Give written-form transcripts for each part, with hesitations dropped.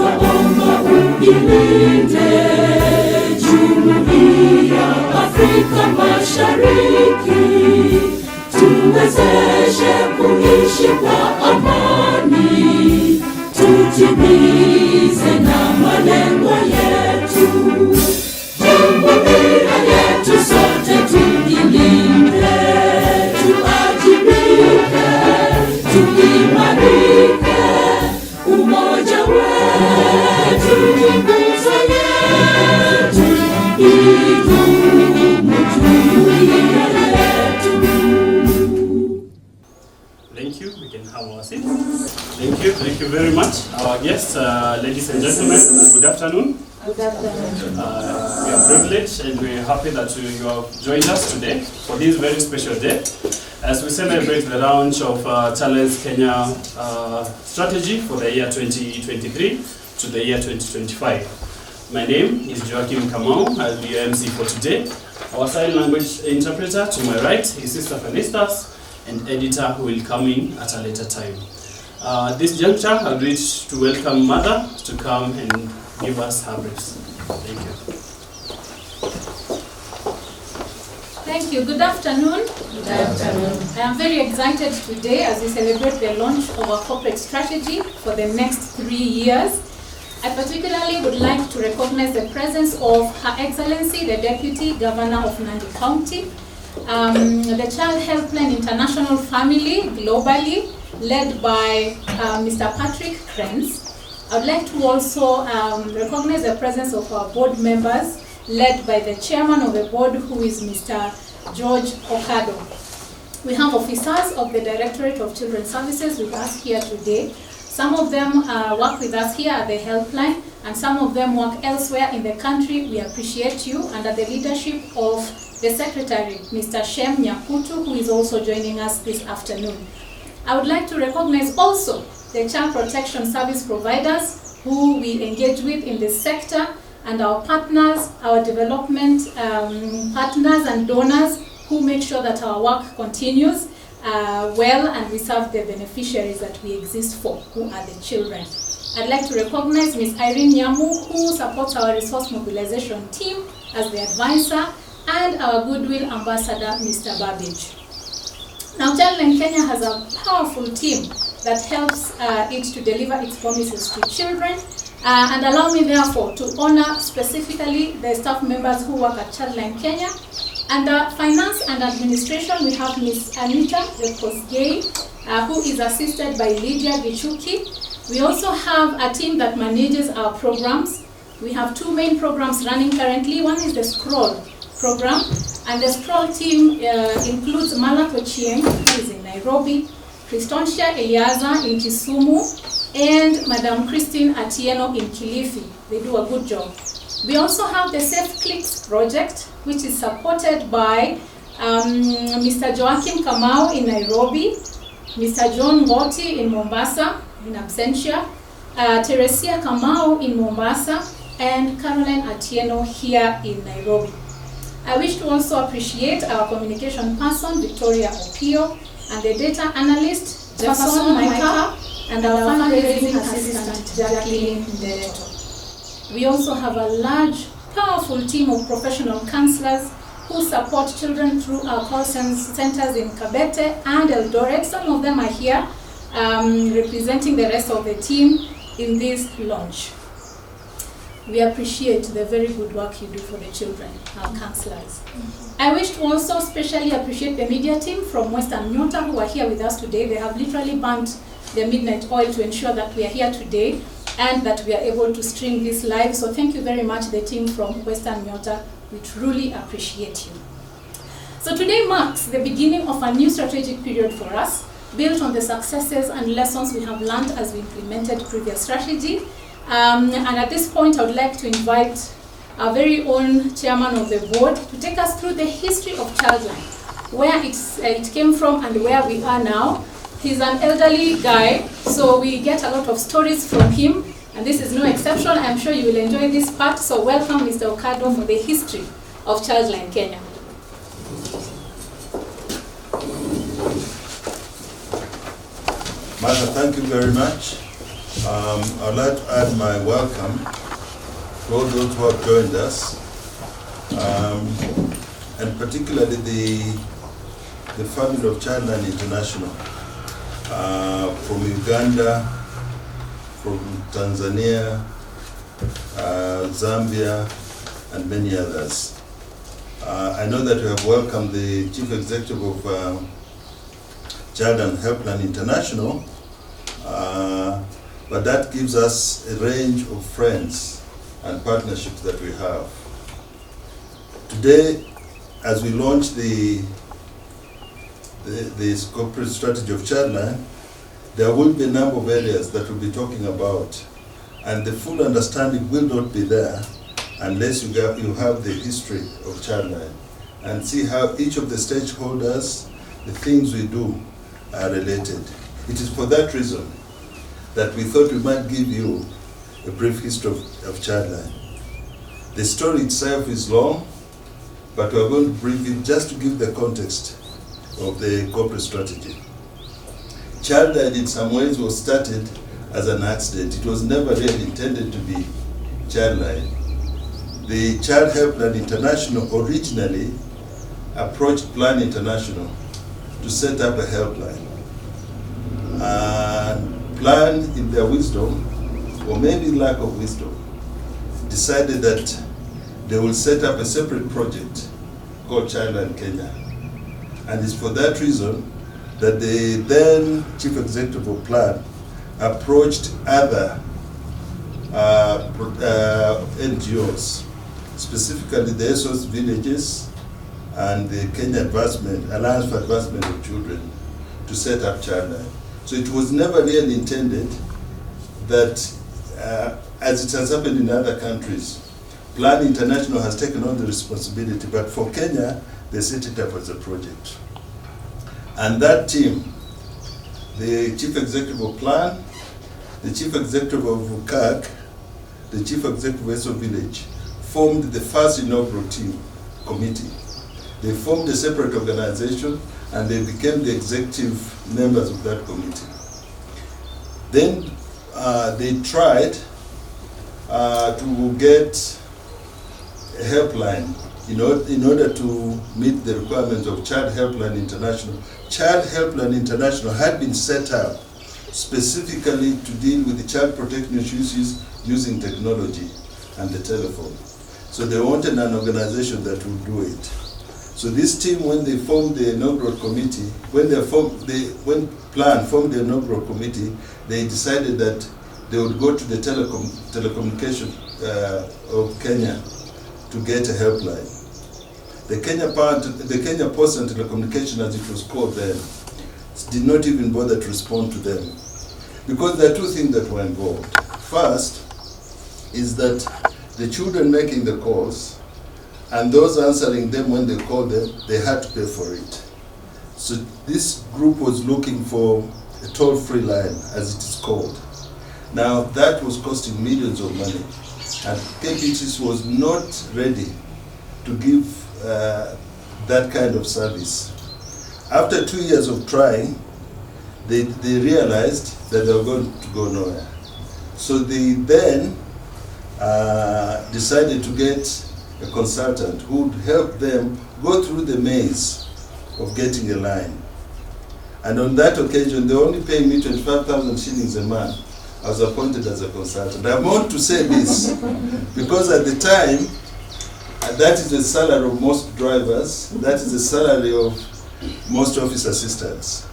twaomba ujilinde Jumuiya Afrika Mashariki, tuwezeshe kuishi kwa amani, tutimize na malengo yetu. Jumuiya yetu sote tujilinde, tuajibike, tuimarike, umoja wetu ni nguzo yetu, idumu jumuiya yetu. Thank you. We can have our seats. Thank you very much. Our guests, ladies and gentlemen, good afternoon. Good afternoon. We are privileged and we are happy that you have joined us today for this very special day as we celebrate the launch of Childline Kenya strategy for the year 2023 to the year 2025. My name is Joachim Kamau. I'll be your MC for today. Our sign language interpreter to my right is Sister Felistas, and editor who will come in at a later time. This juncture, I'd wish to welcome Mother to come and give us her briefs. Thank you. Thank you. Good afternoon. Good afternoon. I am very excited today as we celebrate the launch of our corporate strategy for the next 3 years. I particularly would like to recognize the presence of Her Excellency, the Deputy Governor of Nandi County, the Child Helpline International Family globally, led by Mr. Patrick Krenz. I would like to also recognize the presence of our board members, led by the chairman of the board, who is Mr. George Okado. We have officers of the Directorate of Children's Services with us here today. Some of them work with us here at the helpline, and some of them work elsewhere in the country. We appreciate you, under the leadership of the Secretary, Mr. Shem Nyakutu, who is also joining us this afternoon. I would like to recognize also the child protection service providers who we engage with in this sector, and our partners, our development partners and donors who make sure that our work continues well and we serve the beneficiaries that we exist for, who are the children. I'd like to recognize Ms. Irene Nyamu, who supports our resource mobilization team as the advisor, and our Goodwill Ambassador, Mr. Babbage. Now, Childline Kenya has a powerful team that helps it to deliver its promises to children. And allow me, therefore, to honor specifically the staff members who work at Childline Kenya. Under finance and administration, we have Ms. Anita Lekosgei, who is assisted by Lydia Gichuki. We also have a team that manages our programs. We have 2 main programs running currently. One is the Scroll program, and the Scroll team includes Malak Ochieng, who is in Nairobi, Kristonsia Eliaza in Kisumu, and Madam Christine Atieno in Kilifi. They do a good job. We also have the Safe Clicks project, which is supported by Mr. Joachim Kamau in Nairobi, Mr. John Ngoti in Mombasa, in absentia, Teresia Kamau in Mombasa, and Caroline Atieno here in Nairobi. I wish to also appreciate our communication person, Victoria Opio, and the data analyst, Jefferson Maika, and our fundraising assistant, Jacqueline Ndereto. We also have a large, powerful team of professional counselors who support children through our call centers in Kabete and Eldoret. Some of them are here representing the rest of the team in this launch. We appreciate the very good work you do for the children, our counselors. I wish to also especially appreciate the media team from Western Nyota who are here with us today. They have literally burnt their midnight oil to ensure that we are here today and that we are able to stream this live. So thank you very much, the team from Western Nyota. We truly appreciate you. So today marks the beginning of a new strategic period for us, built on the successes and lessons we have learned as we implemented previous strategy. And at this point, I would like to invite our very own chairman of the board to take us through the history of Childline, where it came from and where we are now. He's an elderly guy, so we get a lot of stories from him, and this is no exception. I'm sure you will enjoy this part. So welcome, Mr. Okado, for the history of Childline Kenya. Mother, thank you very much. I'd like to add my welcome to all those who have joined us, and particularly the family of Childline International, from Uganda, from Tanzania, Zambia, and many others. I know that we have welcomed the Chief Executive of Childline Helpline International, but that gives us a range of friends and partnerships that we have. Today, as we launch the corporate strategy of Childline, there will be a number of areas that we'll be talking about, and the full understanding will not be there unless you have the history of Childline and see how each of the stakeholders, the things we do, are related. It is for that reason that we thought we might give you a brief history of Childline. The story itself is long, but we're going to brief it just to give the context of the corporate strategy. Childline in some ways was started as an accident. It was never really intended to be Childline. The Child Helpline International originally approached Plan International to set up a helpline. And Plan, in their wisdom, or maybe lack of wisdom, decided that they will set up a separate project called Childline Kenya. And it's for that reason that the then Chief Executive of Plan approached other NGOs, specifically the SOS villages and the Kenya Alliance for Advancement of Children, to set up Childline. So it was never really intended that, as it has happened in other countries, Plan International has taken on the responsibility, but for Kenya, they set it up as a project. And that team, the Chief Executive of Plan, the Chief Executive of CAG, the Chief Executive of SO Village, formed the first inaugural team committee. They formed a separate organization and they became the executive members of that committee. Then they tried to get a helpline in order to meet the requirements of Child Helpline International. Child Helpline International had been set up specifically to deal with the child protection issues using technology and the telephone. So they wanted an organization that would do it. So this team, when they formed the inaugural committee, when Plan formed the inaugural committee, they decided that they would go to the telecommunication of Kenya to get a helpline. The Kenya Post and Telecommunication, as it was called then, did not even bother to respond to them, because there are two things that were involved. First is that the children making the calls and those answering them when they called them, they had to pay for it. So this group was looking for a toll-free line, as it is called. Now that was costing millions of money, and KPTC was not ready to give that kind of service. After 2 years of trying, they realized that they were going to go nowhere. So they then decided to get a consultant who would help them go through the maze of getting a line. And on that occasion, they only paid me 25,000 shillings a month. I was appointed as a consultant. I want to say this because at the time, that is the salary of most drivers, that is the salary of most office assistants.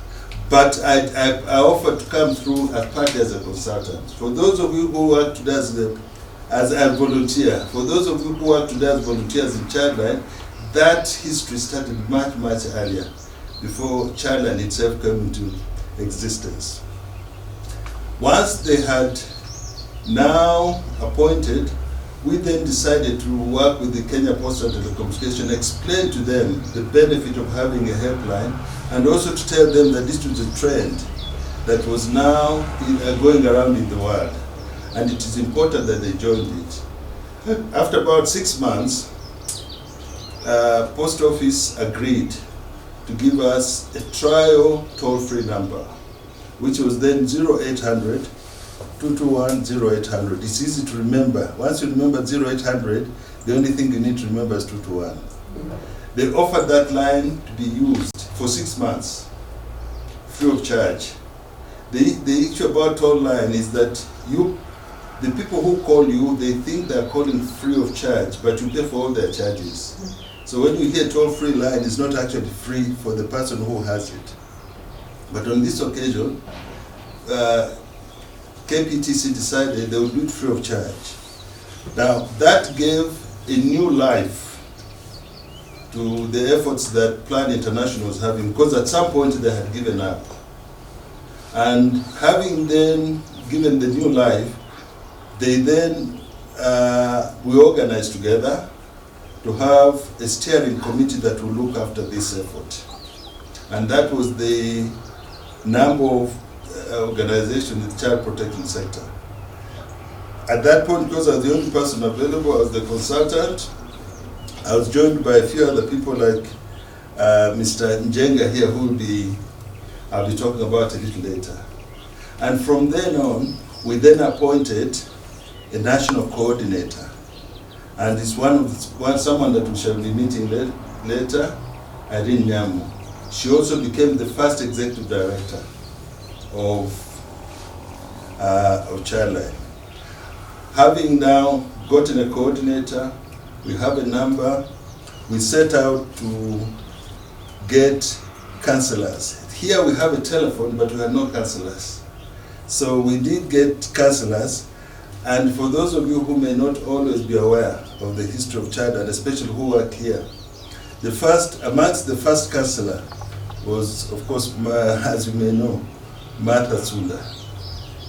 But I offered to come through as partly as a consultant. For those of you who work today as a volunteer, for those of you who work today as volunteers in Childline, that history started much, much earlier, before Childline itself came into existence. Once they had now appointed, we then decided to work with the Kenya Post and Telecommunication, explain to them the benefit of having a helpline, and also to tell them that this was a trend that was now going around in the world, and it is important that they joined it. After about 6 months, Post Office agreed to give us a trial toll-free number, which was then 0800 221-0800. It's easy to remember. Once you remember 0800, the only thing you need to remember is 221. They offered that line to be used for 6 months, free of charge. The issue about toll line is that the people who call you, they think they're calling free of charge, but you pay for all their charges. So when you hear toll-free line, it's not actually free for the person who has it. But on this occasion, KPTC decided they would do it free of charge. Now, that gave a new life to the efforts that Plan International was having, because at some point they had given up. And having then given the new life, they then, we organized together to have a steering committee that will look after this effort. And that was the number of organizations in the child protection sector. At that point, because I was the only person available, I was the consultant. I was joined by a few other people like Mr. Njenga here, I'll be talking about a little later. And from then on, we then appointed a national coordinator. And it's someone that we shall be meeting later, Irene Nyamu. She also became the first executive director of Childline. Having now gotten a coordinator, we have a number, we set out to get counselors. Here we have a telephone, but we have no counselors. So we did get counselors, and for those of you who may not always be aware of the history of Chad, and especially who work here, amongst the first counselor was, of course, as you may know, Martha Sula.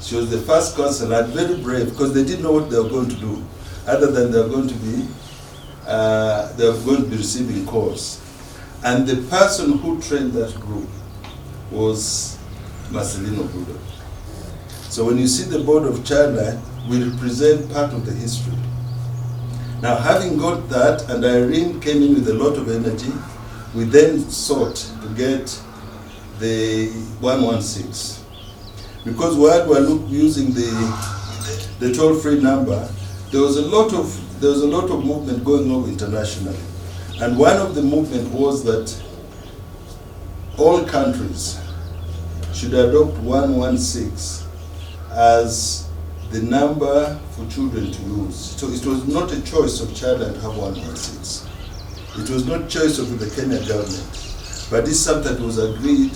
She was the first counselor, and very brave, because they didn't know what they were going to do, other than they were going to be receiving calls. And the person who trained that group was Marcelino Budo. So when you see the board of Childline, we represent part of the history. Now, having got that, and Irene came in with a lot of energy, we then sought to get the 116. Because while we were using the toll-free number, there was a lot of movement going on internationally. And one of the movement was that all countries should adopt 116 as the number for children to use. So it was not a choice of Childline to have 116. It was not choice of the Kenya government, but this is something that was agreed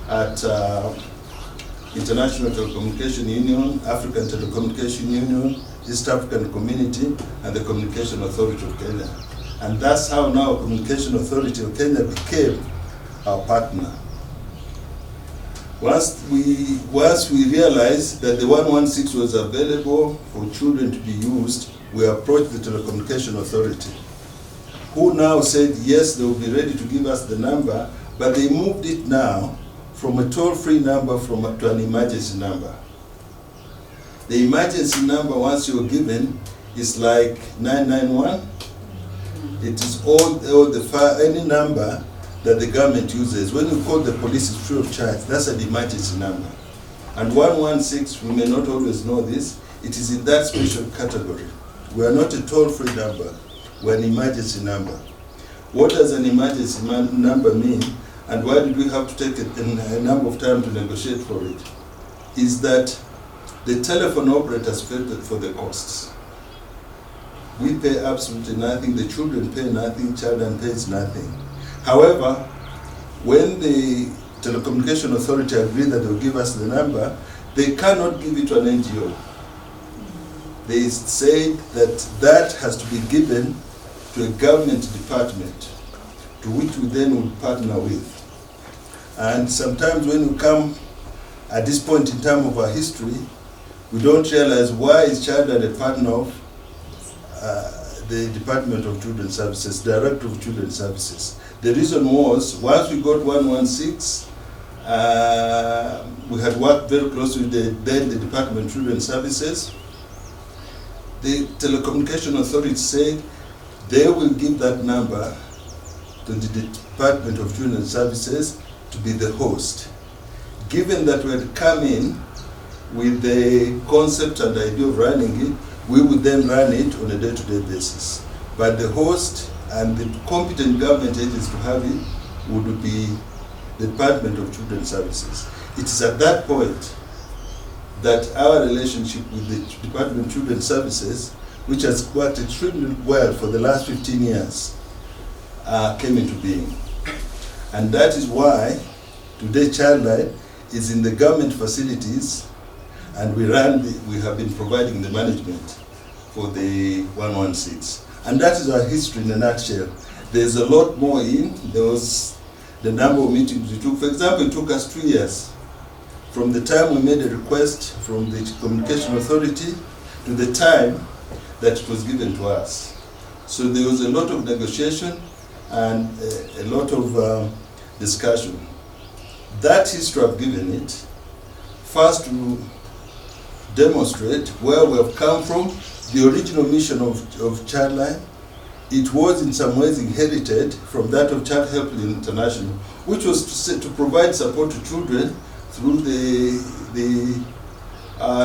at International Telecommunication Union, African Telecommunication Union, East African Community, and the Communication Authority of Kenya. And that's how now Communication Authority of Kenya became our partner. Once we realized that the 116 was available for children to be used, we approached the Telecommunication Authority, who now said yes, they will be ready to give us the number, but they moved it now from a toll-free number to an emergency number. The emergency number, once you're given, is like 991. It is any number that the government uses. When you call the police, it's free of charge. That's an emergency number. And 116, we may not always know this, it is in that special category. We are not a toll-free number, we're an emergency number. What does an emergency number mean, and why did we have to take a number of time to negotiate for it? Is that the telephone operators pay for the costs. We pay absolutely nothing, the children pay nothing, Childline pays nothing. However, when the Telecommunication Authority agreed that they will give us the number, they cannot give it to an NGO. They said that has to be given to a government department, to which we then would partner with. And sometimes when we come at this point in time of our history, we don't realize why is Childline a partner of the Department of Children's Services, Director of Children's Services. The reason was, once we got 116, we had worked very closely with the Department of Children's Services. The Telecommunication Authority said they will give that number to the Department of Children's Services to be the host. Given that we had come in with the concept and idea of running it, we would then run it on a day-to-day basis. But the host and the competent government agency to have it would be the Department of Children's Services. It is at that point that our relationship with the Department of Children's Services, which has worked extremely well for the last 15 years, came into being. And that is why today Childline is in the government facilities, and we have been providing the management for the 116. And that is our history in a nutshell. There's a lot more in. There was the number of meetings we took. For example, it took us 2 years from the time we made a request from the Communication Authority to the time that it was given to us. So there was a lot of negotiation and a lot of discussion. That history I've given it, first to demonstrate where we have come from, the original mission of Childline. It was in some ways inherited from that of Child Helpline International, which was to provide support to children through the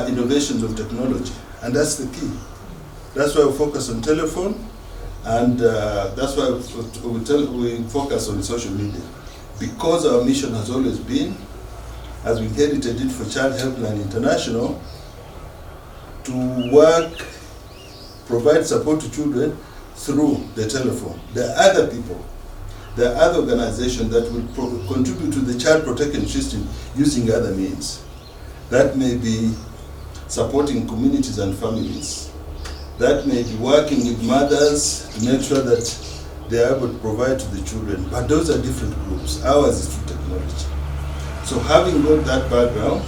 innovations of technology. And that's the key. That's why we focus on telephone, and that's why we focus on social media. Because our mission has always been, as we inherited it for Child Helpline International, to work, provide support to children through the telephone. There are other people, there are other organizations that will contribute to the child protection system using other means. That may be supporting communities and families. That may be working with mothers to make sure that they are able to provide to the children. But those are different groups. Ours is through technology. So having got that background,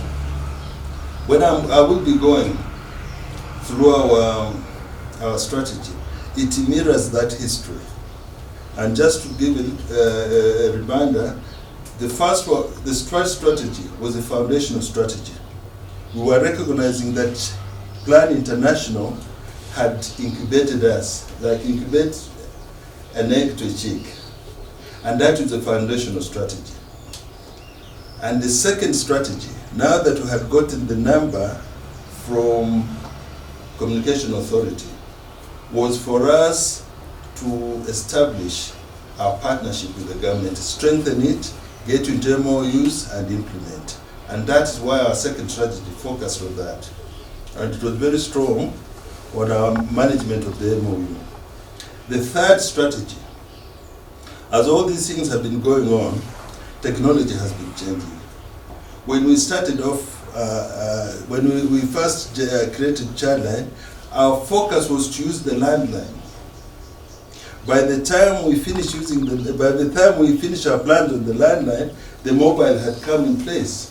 when I will be going through our strategy, it mirrors that history. And just to give a reminder, the strategy was a foundational strategy. We were recognizing that Plan International had incubated us, like incubate an egg to a chick. And that is the foundational strategy. And the second strategy, now that we had gotten the number from Communication Authority, was for us to establish our partnership with the government, strengthen it, get into MOUs and implement. And that is why our second strategy focused on that. And it was very strong on our management of the MOU. The third strategy, as all these things have been going on, technology has been changing. When we started off, when we first created Childline, our focus was to use the landline. By the time we finished our plans on the landline, the mobile had come in place.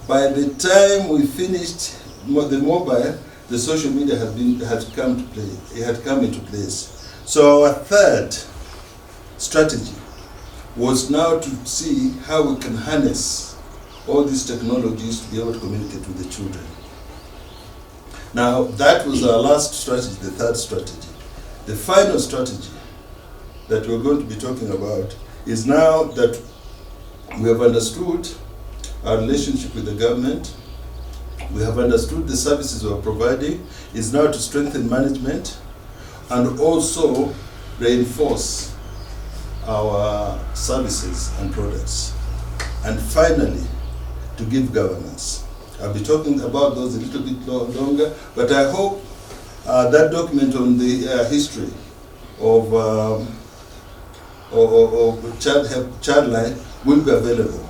By the time we finished the mobile, the social media had come into place. So our third strategy was now to see how we can harness all these technologies to be able to communicate with the children. Now, that was our last strategy, the third strategy. The final strategy that we're going to be talking about is now that we have understood our relationship with the government, we have understood the services we're providing, is now to strengthen management and also reinforce our services and products. And finally, to give governance. I'll be talking about those a little bit longer, but I hope that document on the history of Childline will be available.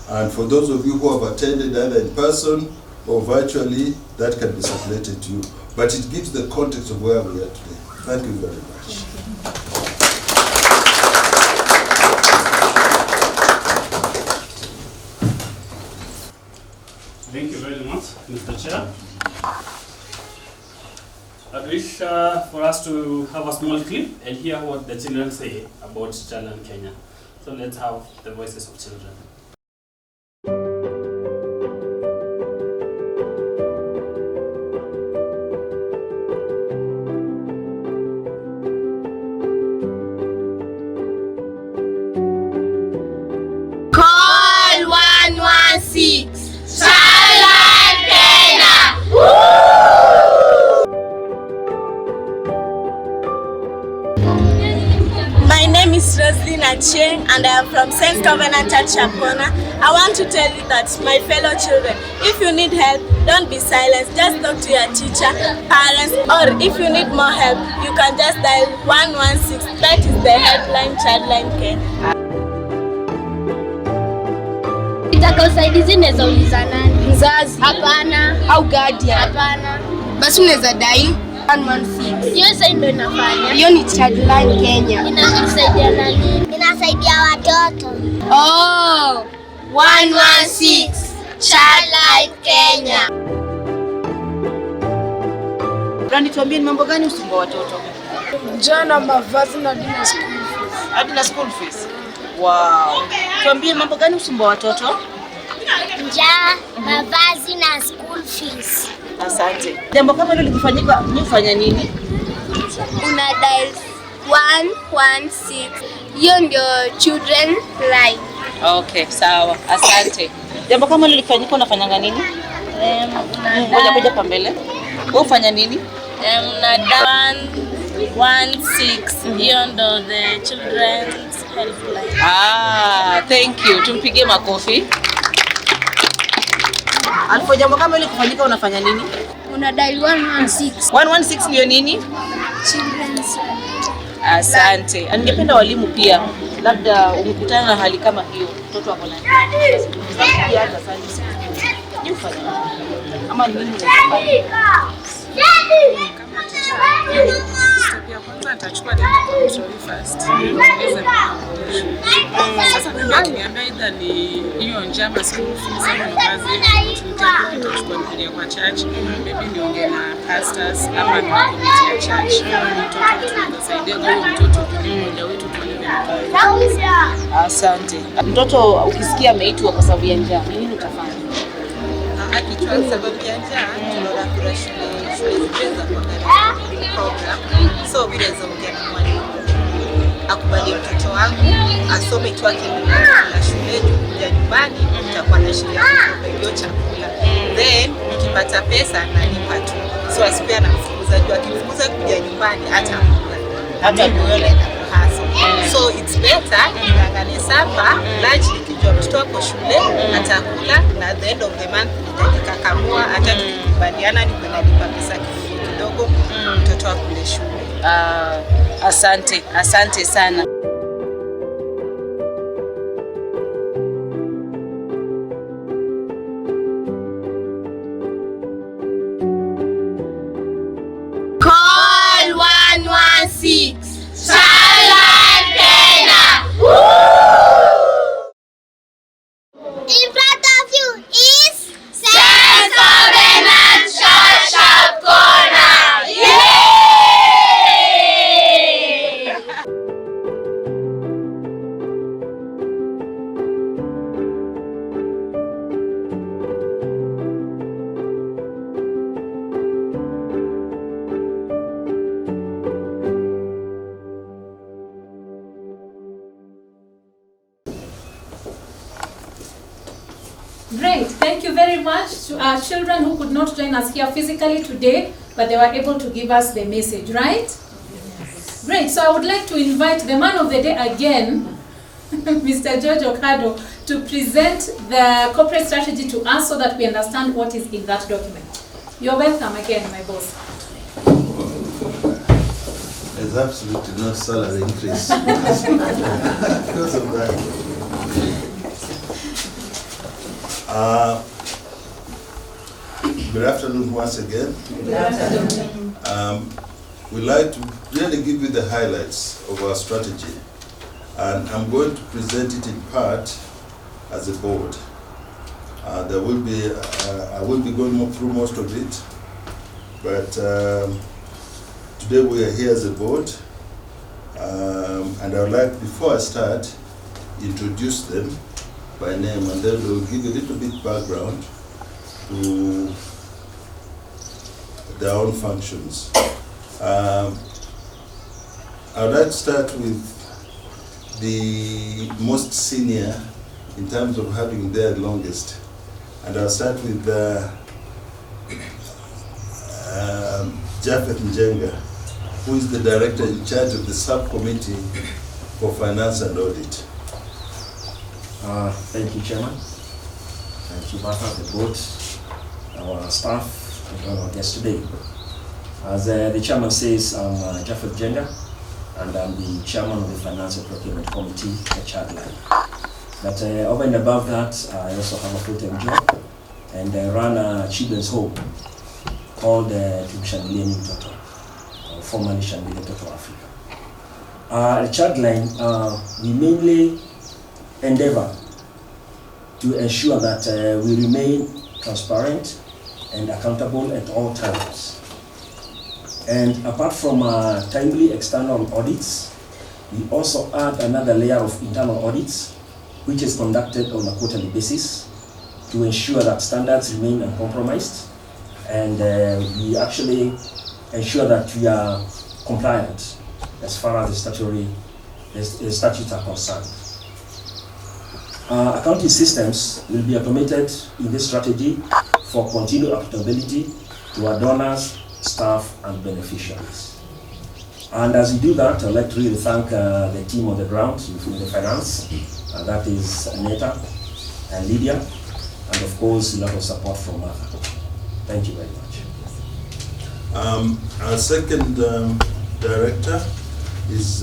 And for those of you who have attended either in person or virtually, that can be circulated to you. But it gives the context of where we are today. Thank you very much. Thank you very much, Mr. Chair. I wish for us to have a small clip and hear what the children say about Childline Kenya. So let's have the voices of children. Call 116. Childline Jocelyn Acheng and I am from St. Covenant Church Shapkona. I want to tell you that, my fellow children, if you need help, don't be silent. Just talk to your teacher, parents, or if you need more help, you can just dial 116. That is the helpline Childline Kenya. Usaidizi unaweza uliza nani? Mzazi? Hapana. Au guardian? Hapana. Basi unaweza dial 116. Hiyo sasa ndio inafanya. Hiyo ni Childline Kenya. Inasaidia nani? Inasaidia watoto. Oh, 116 Childline Kenya. Brandi, tuambie ni mambo gani usumbua watoto? Jana mavazi na dina school fees. Hadi na school fees. Wow. Tuambie mambo gani usumbua watoto? Njaa, mavazi na school fees. Asante. Jambo kama hilo likifanyika, ni ufanya nini? Una dial 116. Hiyo ndio children line. Okay, sawa. Asante. Jambo kama hilo likifanyika, unafanyanga nini? Ngoja pa mbele. Wewe ufanya nini? Una dial 116. Hiyo ndio the children's helpline. Thank you. Tumpigie makofi. Alfo, jambo kama hilo likifanyika, unafanya nini? Una dial 116. 116 ndio nini? Children's. Asante. Ningependa walimu pia, labda umekutana na hali kama hiyo, mtoto wako na pia hata sasa ni ufanye ama nini unafanya? Step ya kwanza nitachukua data first. Sasa niambia either ni hiyo njama school fees ama kazi tutachukua kuja kwa church, maybe niongee na pastors ama na committee ya church. Mtoto tunasaidia kwa mtoto mmoja wetu tuelewe. Asante. Mtoto ukisikia ameitwa kwa sababu ya njaa, nini utafanya? Akichwa sababu ya njaa, tunaona kuna shule zinaweza kuangalia program. So vile zaongea na mwalimu akubali mtoto wangu asome tu akiendelea shule, kuja nyumbani utakuwa na shida hiyo chakula. Then ukipata pesa nalipa tu. So asipia na mfukuzaji akifukuza kuja nyumbani hata muone na haso. So it's better ngangane sapa lunch nikijua mtoto wako shule atakula, na at the end of the month nitakakamua hata tukikubaliana nikwenda pesa kidogo mtoto akule shule. Asante sana. Call 116. Childline Kenya. In front of you is St. Covenant Church Shapkona. Yay! Great, thank you very much to our children who could not join us here physically today, but they were able to give us the message, right? Yes. Great, so I would like to invite the man of the day again, Mr. George Okado, to present the corporate strategy to us so that we understand what is in that document. You're welcome again, my boss. There's absolutely no salary increase because of that. Good afternoon once again. Good afternoon. We'd like to really give you the highlights of our strategy, and I'm going to present it in part as a board. There will be, I will be going through most of it, but today we are here as a board, and I would like, before I start, introduce them by name, and then we'll give you a little bit background to their own functions. I would like to start with the most senior in terms of having their longest, and I'll start with Japhet Njenga, who is the director in charge of the subcommittee for finance and audit. Thank you, Chairman. Thank you, Martha, the board, our staff, and our guests today. As the Chairman says, I'm Jaffet Jenga, and I'm the Chairman of the Finance and Procurement Committee at Childline. But over and above that, I also have a full-time job, and I run a children's home called Shangilia New Toto, or formerly Shangilia Toto Africa. At Childline, we mainly endeavor to ensure that we remain transparent and accountable at all times. And apart from timely external audits, we also add another layer of internal audits, which is conducted on a quarterly basis to ensure that standards remain uncompromised, and we actually ensure that we are compliant as far as the statutes are concerned. Accounting systems will be automated in this strategy for continued accountability to our donors, staff, and beneficiaries. And as we do that, I'd like to really thank the team on the ground in the finance, and that is Aneta and Lydia, and of course a lot of support from Martha. Thank you very much. Our second director is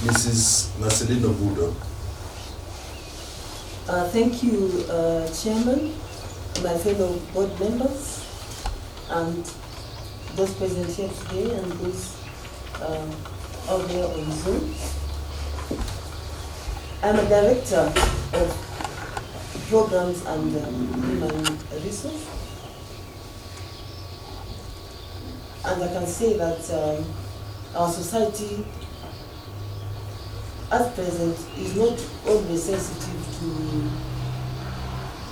Mrs. Marcelino Budo. Thank you, Chairman, my fellow board members, and those present here today and those out there on Zoom. I'm a director of programs and human resources, and I can say that our society at present is not always sensitive to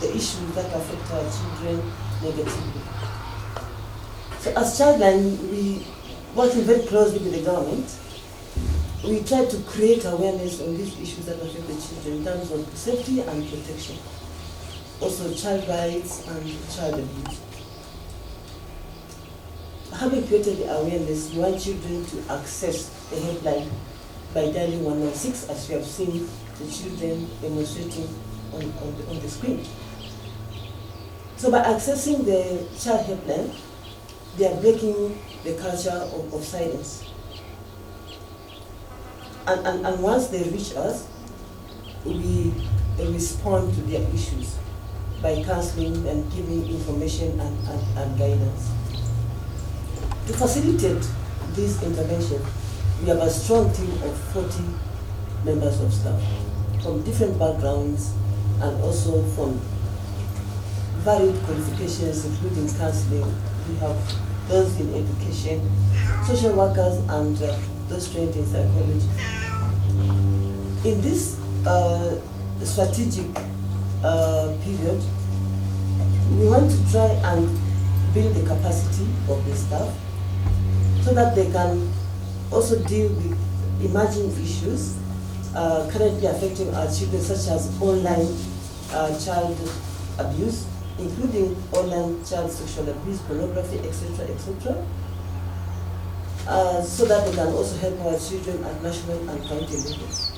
the issues that affect our children negatively. So as Childline, we working very closely with the government. We try to create awareness on these issues that affect the children in terms of safety and protection. Also child rights and child abuse. Having created the awareness, we want children to access the helpline by dialing 116, as we have seen the children demonstrating on the screen. So by accessing the child helpline, they are breaking the culture of silence. And once they reach us, we respond to their issues by counseling and giving information and guidance. To facilitate this intervention, we have a strong team of 40 members of staff from different backgrounds and also from varied qualifications, including counseling. We have those in education, social workers, and those trained in psychology. In this strategic period, we want to try and build the capacity of the staff so that they can also deal with emerging issues currently affecting our children, such as online child abuse, including online child sexual abuse, pornography, etc., etc., so that they can also help our children at national and county levels.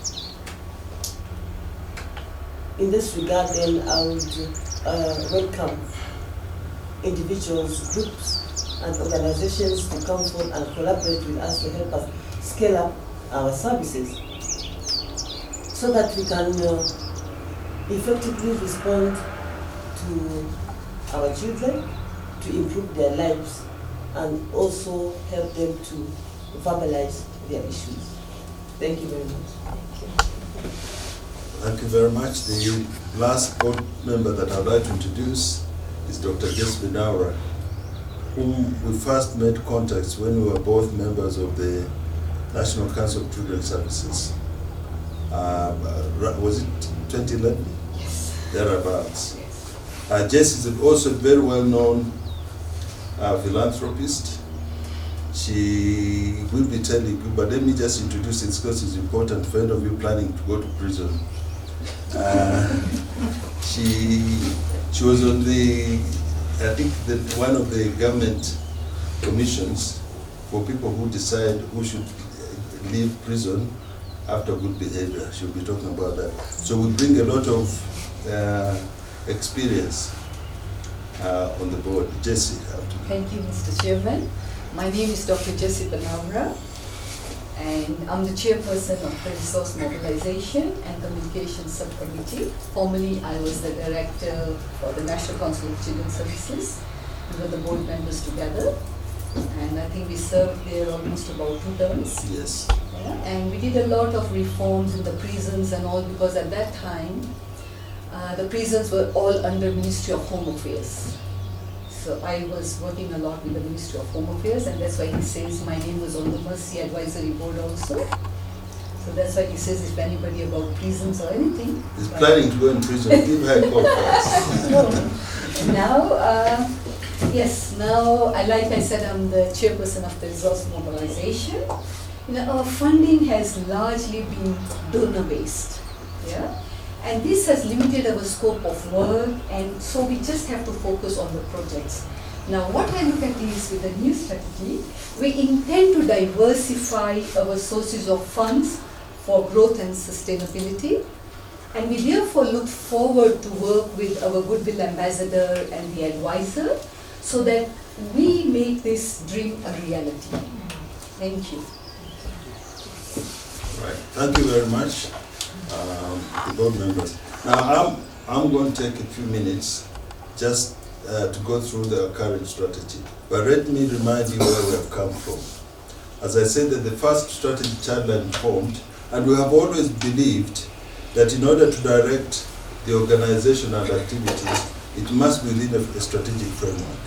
In this regard, then, I would welcome individuals, groups, and organizations to come forward and collaborate with us to help us scale up our services so that we can effectively respond to our children, to improve their lives, and also help them to verbalize their issues. Thank you very much. Thank you very much. The last board member that I'd like to introduce is Dr. Jesper Daura, whom we first made contacts when we were both members of the National Council of Children's Services. Was it 2011? Yes. Thereabouts. Jess is also a very well-known philanthropist. She will be telling you, but let me just introduce it because it's important for any of you planning to go to prison. She was on the, I think, one of the government commissions for people who decide who should leave prison after good behavior. She'll be talking about that. So we bring a lot of experience on the board. Jessie. Thank you, Mr. Chairman. My name is Dr. Jessie Benamra, and I'm the chairperson of the Resource Mobilization and Communications Subcommittee. Formerly, I was the director for the National Council of Children's Services. We were the board members together, and I think we served there almost about 2 terms. Yes. Yeah, and we did a lot of reforms in the prisons and all, because at that time, the prisons were all under Ministry of Home Affairs. So I was working a lot with the Ministry of Home Affairs, and that's why he says my name was on the Mercy Advisory Board also. So that's why he says if anybody about prisons or anything. He's planning to go in prison. Give her a call first. Now, yes, now, like I said, I'm the chairperson of the Resource Mobilization. You know, our funding has largely been donor-based. Yeah? And this has limited our scope of work, and so we just have to focus on the projects. Now, what I look at is with the new strategy, we intend to diversify our sources of funds for growth and sustainability, and we therefore look forward to work with our Goodwill Ambassador and the advisor so that we make this dream a reality. Thank you. Right. Thank you very much. The board members. Now I'm going to take a few minutes just to go through the current strategy. But let me remind you where we have come from. As I said, that the first strategy Childline formed, and we have always believed that in order to direct the organization and activities, it must be within a strategic framework.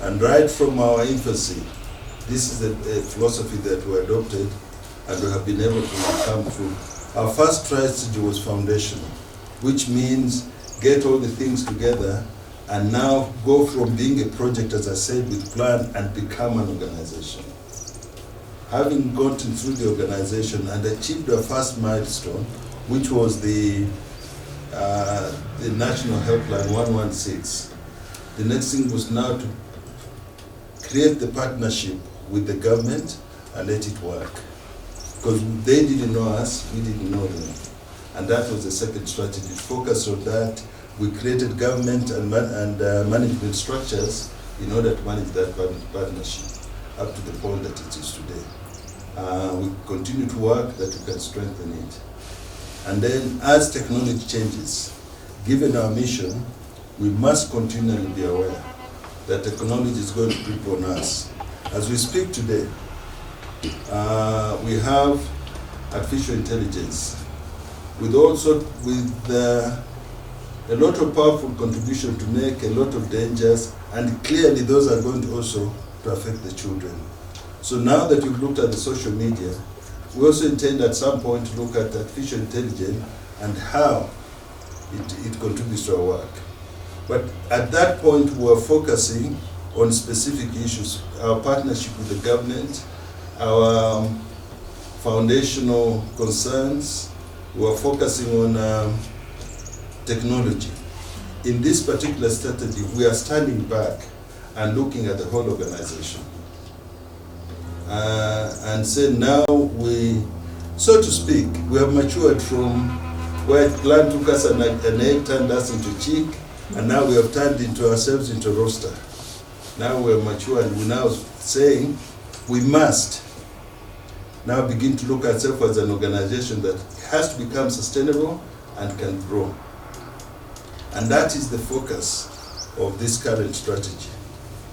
And right from our infancy, this is a philosophy that we adopted, and we have been able to come through. Our first strategy was foundational, which means get all the things together and now go from being a project, as I said, with plan and become an organization. Having gotten through the organization and achieved our first milestone, which was the National Helpline 116, the next thing was now to create the partnership with the government and let it work. Because they didn't know us, we didn't know them. And that was the second strategy. Focus on that. We created government and management structures in order to manage that partnership up to the point that it is today. We continue to work that we can strengthen it. And then as technology changes, given our mission, we must continually be aware that technology is going to creep on us. As we speak today, we have artificial intelligence with a lot of powerful contribution to make, a lot of dangers, and clearly those are going to also to affect the children. So now that we've looked at the social media, we also intend at some point to look at artificial intelligence and how it contributes to our work. But at that point, we're focusing on specific issues, our partnership with the government, our foundational concerns. We're focusing on technology. In this particular strategy, we are standing back and looking at the whole organization. And say now we, so to speak, we have matured from where plan took us an egg, turned us into chick, and now we have turned into ourselves into roaster. Now we're mature and we're now saying we must now begin to look at ourselves as an organization that has to become sustainable and can grow. And that is the focus of this current strategy.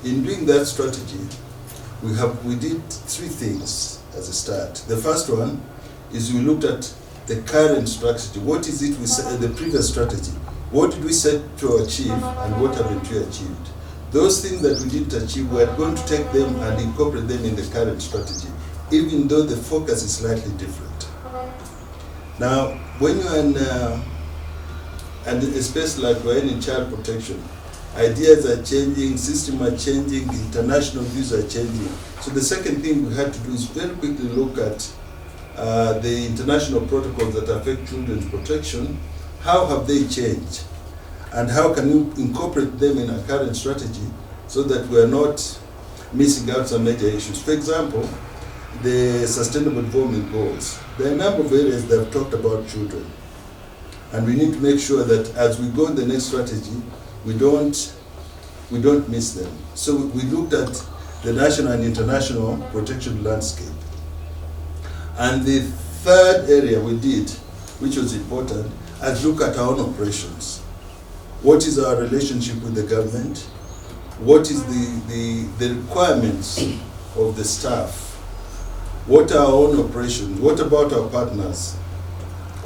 In doing that strategy, we did three things as a start. The first one is we looked at the current strategy. What is it we said, the previous strategy? What did we set to achieve and what haven't we achieved? Those things that we didn't achieve, we are going to take them and incorporate them in the current strategy, even though the focus is slightly different. Now, when you're in, and especially like we're in child protection, ideas are changing, systems are changing, international views are changing. So the second thing we had to do is very quickly look at the international protocols that affect children's protection. How have they changed? And how can we incorporate them in our current strategy so that we're not missing out some major issues? For example, the Sustainable Development Goals, there are a number of areas that have talked about children. And we need to make sure that as we go in the next strategy, we don't miss them. So we looked at the national and international protection landscape. And the third area we did, which was important, is look at our own operations. What is our relationship with the government? What is the requirements of the staff? What are our own operations? What about our partners?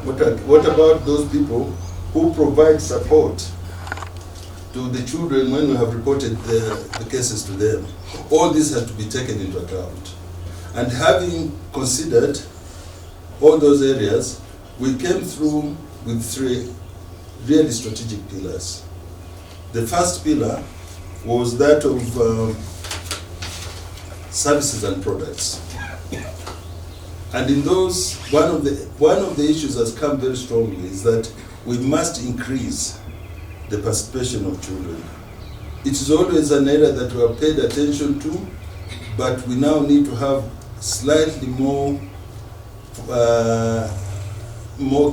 What about those people who provide support to the children when we have reported the cases to them? All this has to be taken into account. And having considered all those areas, we came through with 3 really strategic pillars. The first pillar was that of services and products. And in those, one of the issues has come very strongly is that we must increase the participation of children. It is always an area that we have paid attention to, but we now need to have slightly more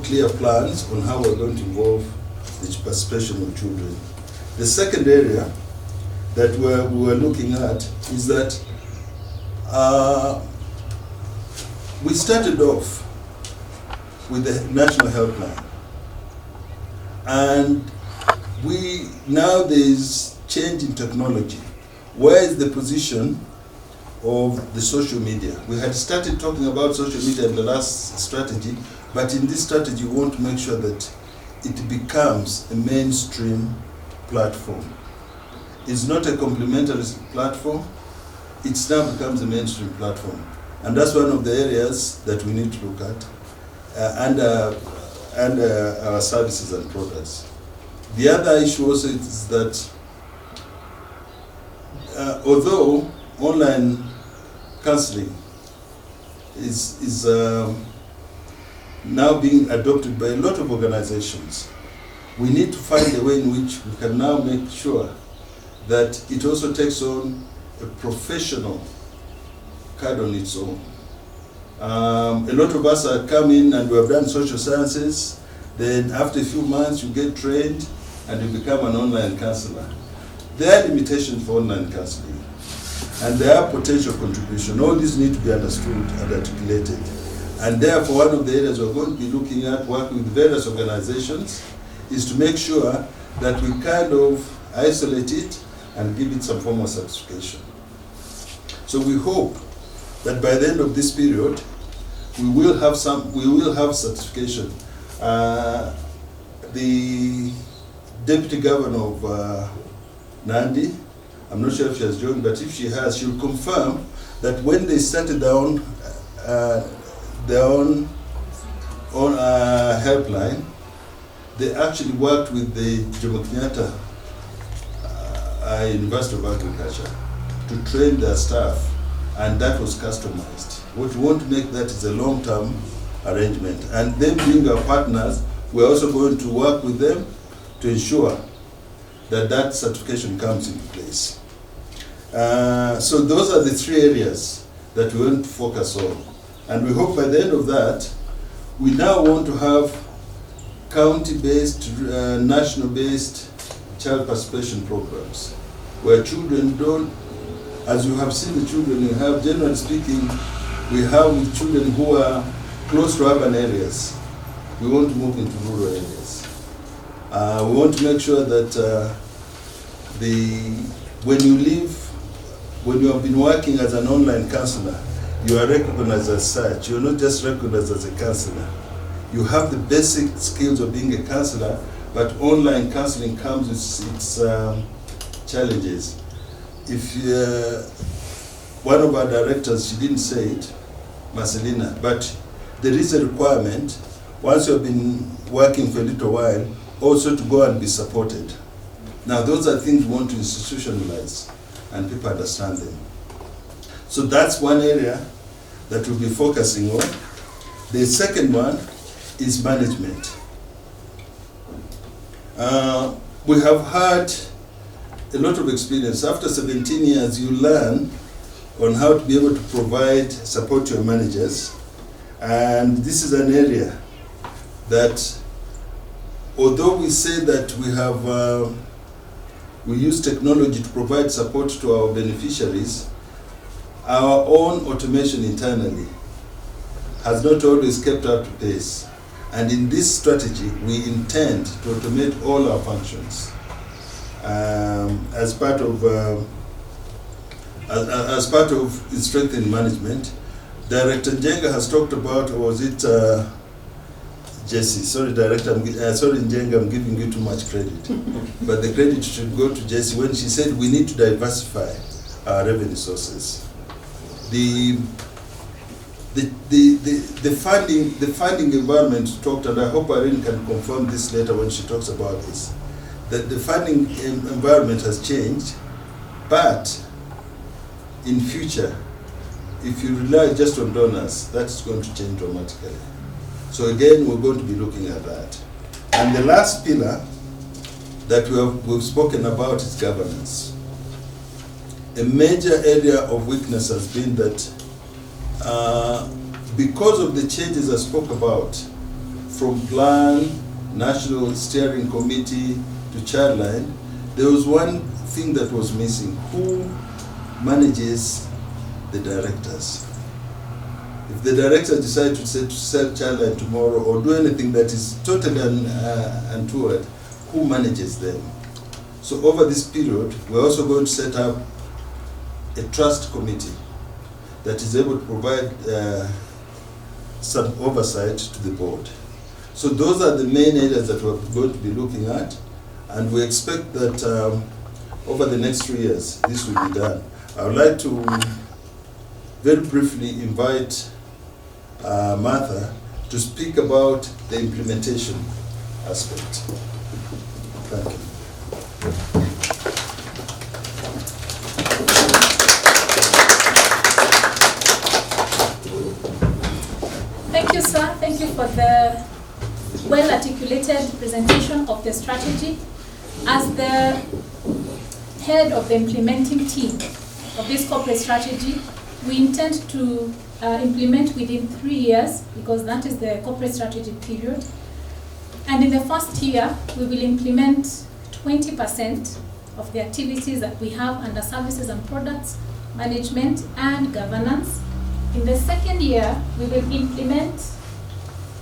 clear plans on how we're going to involve the participation of children. The second area that we were looking at is that we started off with the National Helpline, and now there is change in technology. Where is the position of the social media? We had started talking about social media in the last strategy, but in this strategy we want to make sure that it becomes a mainstream platform. It's not a complementary platform, it now becomes a mainstream platform. And that's one of the areas that we need to look at under our services and products. The other issue also is that although online counseling is now being adopted by a lot of organizations, we need to find a way in which we can now make sure that it also takes on a professional card on its own. A lot of us are coming and we have done social sciences, then after a few months you get trained and you become an online counselor. There are limitations for online counseling and there are potential contribution. All these need to be understood and articulated. And therefore one of the areas we're going to be looking at, working with various organizations, is to make sure that we kind of isolate it and give it some form of certification. So we hope that by the end of this period, we will have certification. The Deputy Governor of Nandi, I'm not sure if she has joined, but if she has, she'll confirm that when they started their own helpline, they actually worked with the Jomo Kenyatta University of Agriculture to train their staff, and that was customized. What we want to make that is a long-term arrangement, and them being our partners, we're also going to work with them to ensure that that certification comes into place. So those are the 3 areas that we want to focus on, and we hope by the end of that, we now want to have county-based, national-based child participation programs, where children don't, as you have seen the children you have, generally speaking, we have with children who are close to urban areas. We want to move into rural areas. We want to make sure that when you have been working as an online counselor, you are recognized as such. You're not just recognized as a counselor. You have the basic skills of being a counselor, but online counseling comes with its challenges. If one of our directors, she didn't say it, Marcelina, but there is a requirement, once you have been working for a little while, also to go and be supported. Now those are things we want to institutionalize and people understand them. So that's one area that we'll be focusing on. The second one is management. We have had a lot of experience. After 17 years, you learn on how to be able to provide support to your managers. And this is an area that, although we say that we have, we use technology to provide support to our beneficiaries, our own automation internally has not always kept up to pace. And in this strategy, we intend to automate all our functions. As part of strengthening management, Director Njenga has talked about, or was it Jesse? Sorry, Director, sorry Njenga, I'm giving you too much credit. But the credit should go to Jesse when she said we need to diversify our revenue sources. The funding environment talked, and I hope Irene can confirm this later when she talks about this, that the funding environment has changed, but in future, if you rely just on donors, that's going to change dramatically. So again, we're going to be looking at that. And the last pillar that we've spoken about is governance. A major area of weakness has been that because of the changes I spoke about, from plan, national steering committee to Childline, there was one thing that was missing. Who manages the directors? If the director decides to sell Childline tomorrow or do anything that is totally untoward, who manages them? So over this period, we're also going to set up a trust committee that is able to provide some oversight to the board. So those are the main areas that we're going to be looking at, and we expect that over the next 3 years, this will be done. I would like to very briefly invite Martha to speak about the implementation aspect. Thank you. Thank you, sir. Thank you for the well-articulated presentation of the strategy. As the head of the implementing team of this corporate strategy, we intend to implement within 3 years, because that is the corporate strategy period. And in the first year, we will implement 20% of the activities that we have under services and products, management and governance. In the second year, we will implement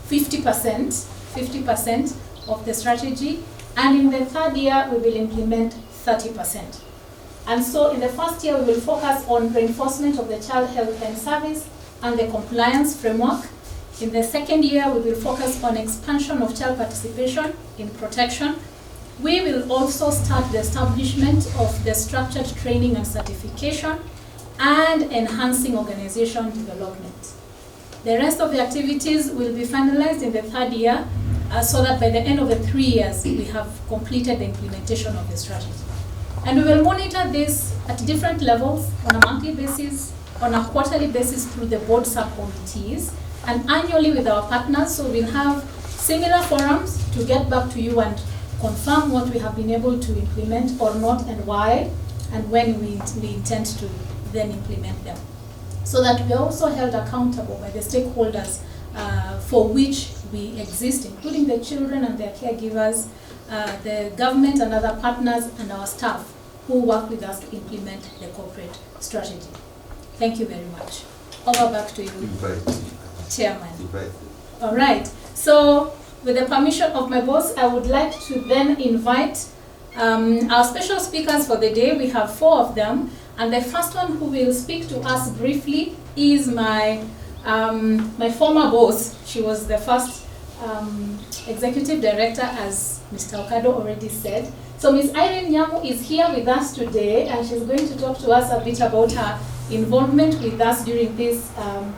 50% of the strategy, and in the third year, we will implement 30%. And so in the first year, we will focus on reinforcement of the child health and service and the compliance framework. In the second year, we will focus on expansion of child participation in protection. We will also start the establishment of the structured training and certification and enhancing organization development. The rest of the activities will be finalized in the third year, so that by the end of the 3 years, we have completed the implementation of the strategy. And we will monitor this at different levels, on a monthly basis, on a quarterly basis through the board subcommittees, and annually with our partners. So we'll have similar forums to get back to you and confirm what we have been able to implement or not, and why, and when we intend to then implement them. So that we are also held accountable by the stakeholders for which we exist, including the children and their caregivers, the government and other partners, and our staff who work with us to implement the corporate strategy. Thank you very much. Over back to you, Chairman. All right. So with the permission of my boss, I would like to then invite our special speakers for the day. We have 4 of them. And the first one who will speak to us briefly is my former boss. She was the first executive director, as Mr. Okado already said. So Ms. Irene Nyamu is here with us today, and she's going to talk to us a bit about her involvement with us during this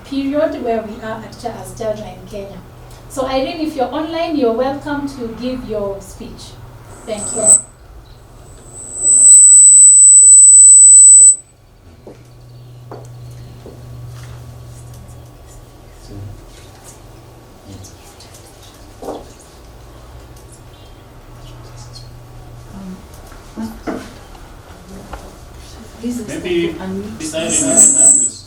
period where we are as Childline Kenya. So Irene, if you're online, you're welcome to give your speech. Thank you. Please Maybe respect to unmute. beside it, you can unmute.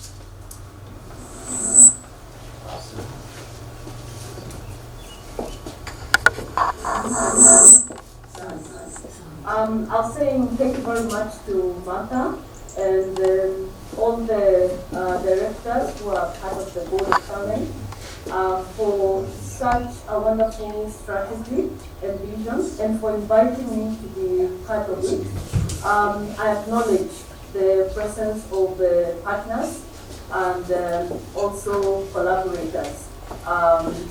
I'll say thank you very much to Martha and all the directors who are part of the board of Childline for such a wonderful strategy and vision, and for inviting me to be part of it. I acknowledge the presence of the partners and also collaborators.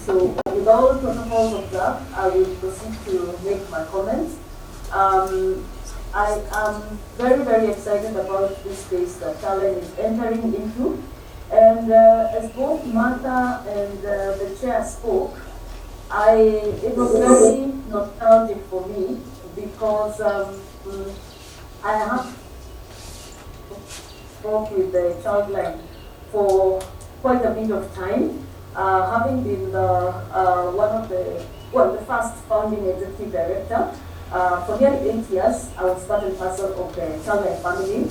So with all protocols observed, I will proceed to make my comments. I am very, very excited about this space that Childline is entering into. And as both Martha and the chair spoke, it was very nostalgic for me because I have worked with the Childline for quite a bit of time, having been the first founding executive director. For nearly 8 years, I was part and parcel of the Childline family.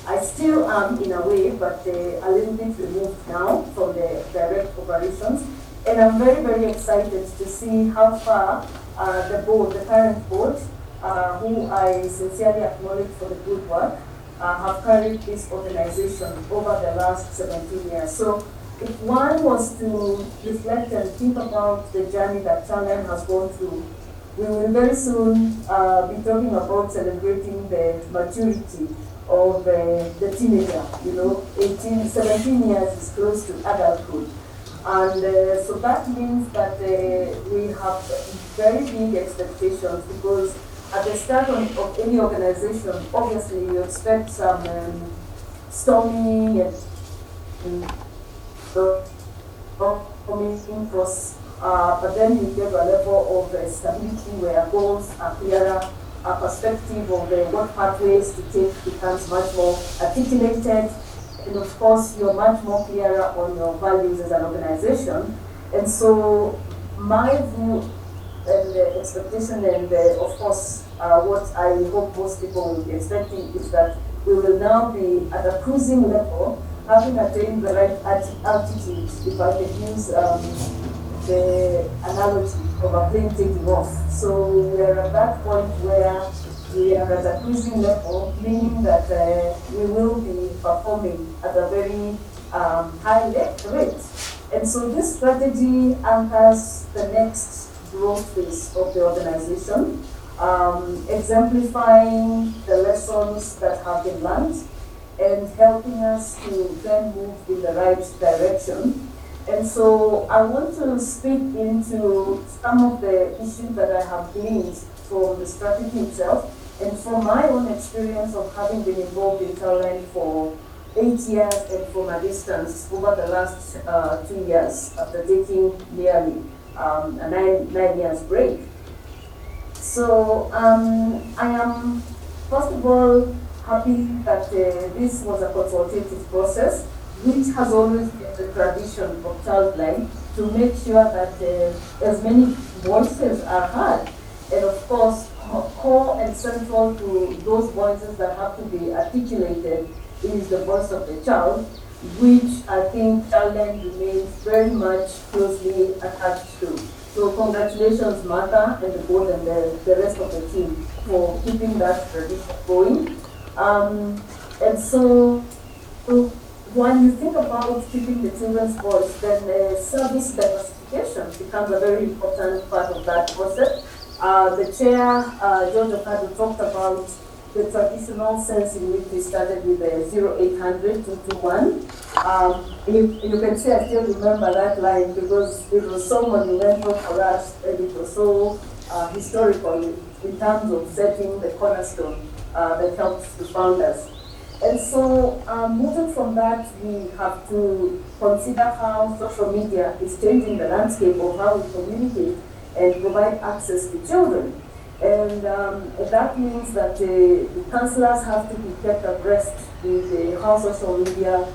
I still am in a way, but a little bit removed now from the direct operations. And I'm very, very excited to see how far the current board, who I sincerely acknowledge for the good work, have carried this organization over the last 17 years. So if one was to reflect and think about the journey that Childline has gone through, we will very soon be talking about celebrating the maturity of the teenager. 17 years is close to adulthood. And so that means that we have very big expectations, because at the start of any organization, obviously you expect some storming and coming across. But then you get a level of stability where goals are clearer, a perspective of what pathways to take becomes much more articulated, and of course you're much more clearer on your values as an organization. And so my view and the expectation and of course what I hope most people will be expecting is that we will now be at a cruising level, having attained the right altitude, if I can use the analogy of a plane taking off. So we are at that point where we are at a cruising level, meaning that we will be performing at a very high rate. And so this strategy anchors the next growth phase of the organization, exemplifying the lessons that have been learned and helping us to then move in the right direction. And so I want to speak into some of the issues that I have gleaned from the strategy itself and from my own experience of having been involved in Childline for 8 years and from a distance over the last 2 years after taking nearly a 9 years break. So I am, first of all, happy that this was a consultative process, which has always been the tradition of Childline, to make sure that as many voices are heard. And of course, core and central to those voices that have to be articulated is the voice of the child, which I think Childline remains very much closely attached to. So congratulations, Martha and the board and the rest of the team for keeping that tradition going. And so when you think about keeping the children's voice, then service diversification becomes a very important part of that process. The chair, George Okado, talked about the traditional sense in which we started with the 0800 221. You can see I still remember that line because it was so monumental for us and it was so historical in terms of setting the cornerstone that helped to found us. And so moving from that, we have to consider how social media is changing the landscape of how we communicate and provide access to children. And that means that the counselors have to be kept abreast with how social media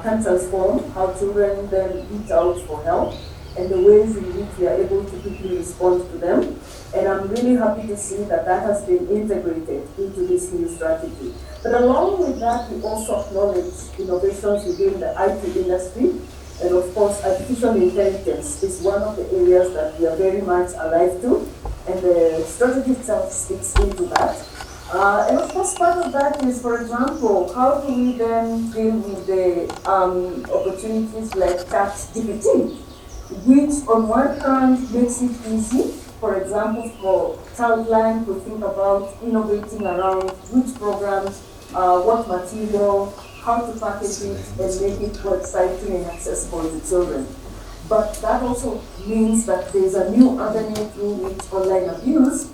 can transform how children then reach out for help. and the ways in which we are able to quickly respond to them. And I'm really happy to see that that has been integrated into this new strategy. But along with that, we also acknowledge innovations within the IT industry. And of course, artificial intelligence is one of the areas that we are very much alive to. And the strategy itself speaks into that. And of course, part of that is, for example, how do we then deal with the opportunities like ChatGPT, which on one hand makes it easy, for example, for Childline to think about innovating around which programs, what material, how to package it, and make it more exciting and accessible to children. But that also means that there's a new avenue through which online abuse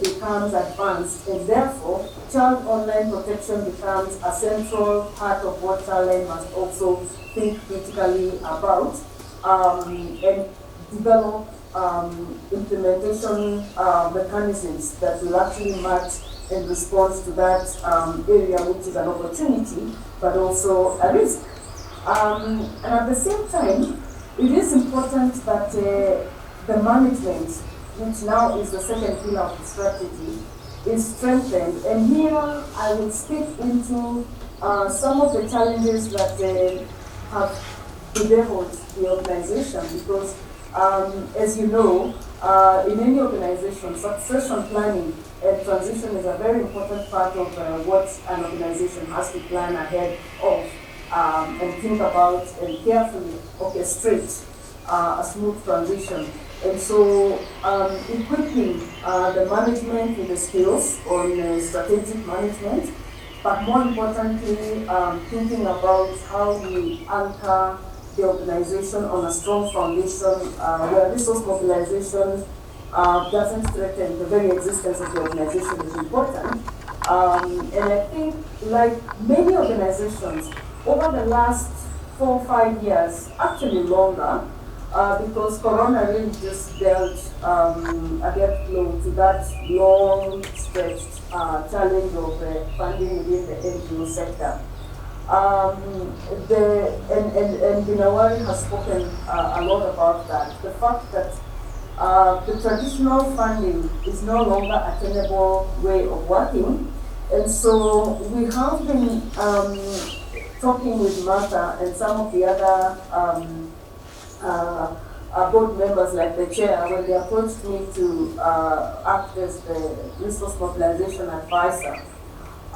becomes advanced, and therefore child online protection becomes a central part of what Childline must also think critically about and develop implementation mechanisms that will actually match in response to that area, which is an opportunity but also a risk. And at the same time, it is important that the management, which now is the second pillar of the strategy, is strengthened. And here I will speak into some of the challenges that have bedeviled the organization, because as you know, in any organization, succession planning and transition is a very important part of what an organization has to plan ahead of and think about and carefully orchestrate a smooth transition. And so equipping the management with the skills on strategic management, but more importantly, thinking about how we anchor the organization on a strong foundation where resource mobilization doesn't threaten the very existence of the organization is important. And I think, like many organizations, over the last 4 or 5 years, actually longer, because Corona really just dealt a death blow to that long stretched challenge of funding within the NGO sector. And Binawari has spoken a lot about that. The fact that the traditional funding is no longer a tenable way of working. And so we have been talking with Martha and some of the other board members, like the chair, when they approached me to act as the resource mobilization advisor.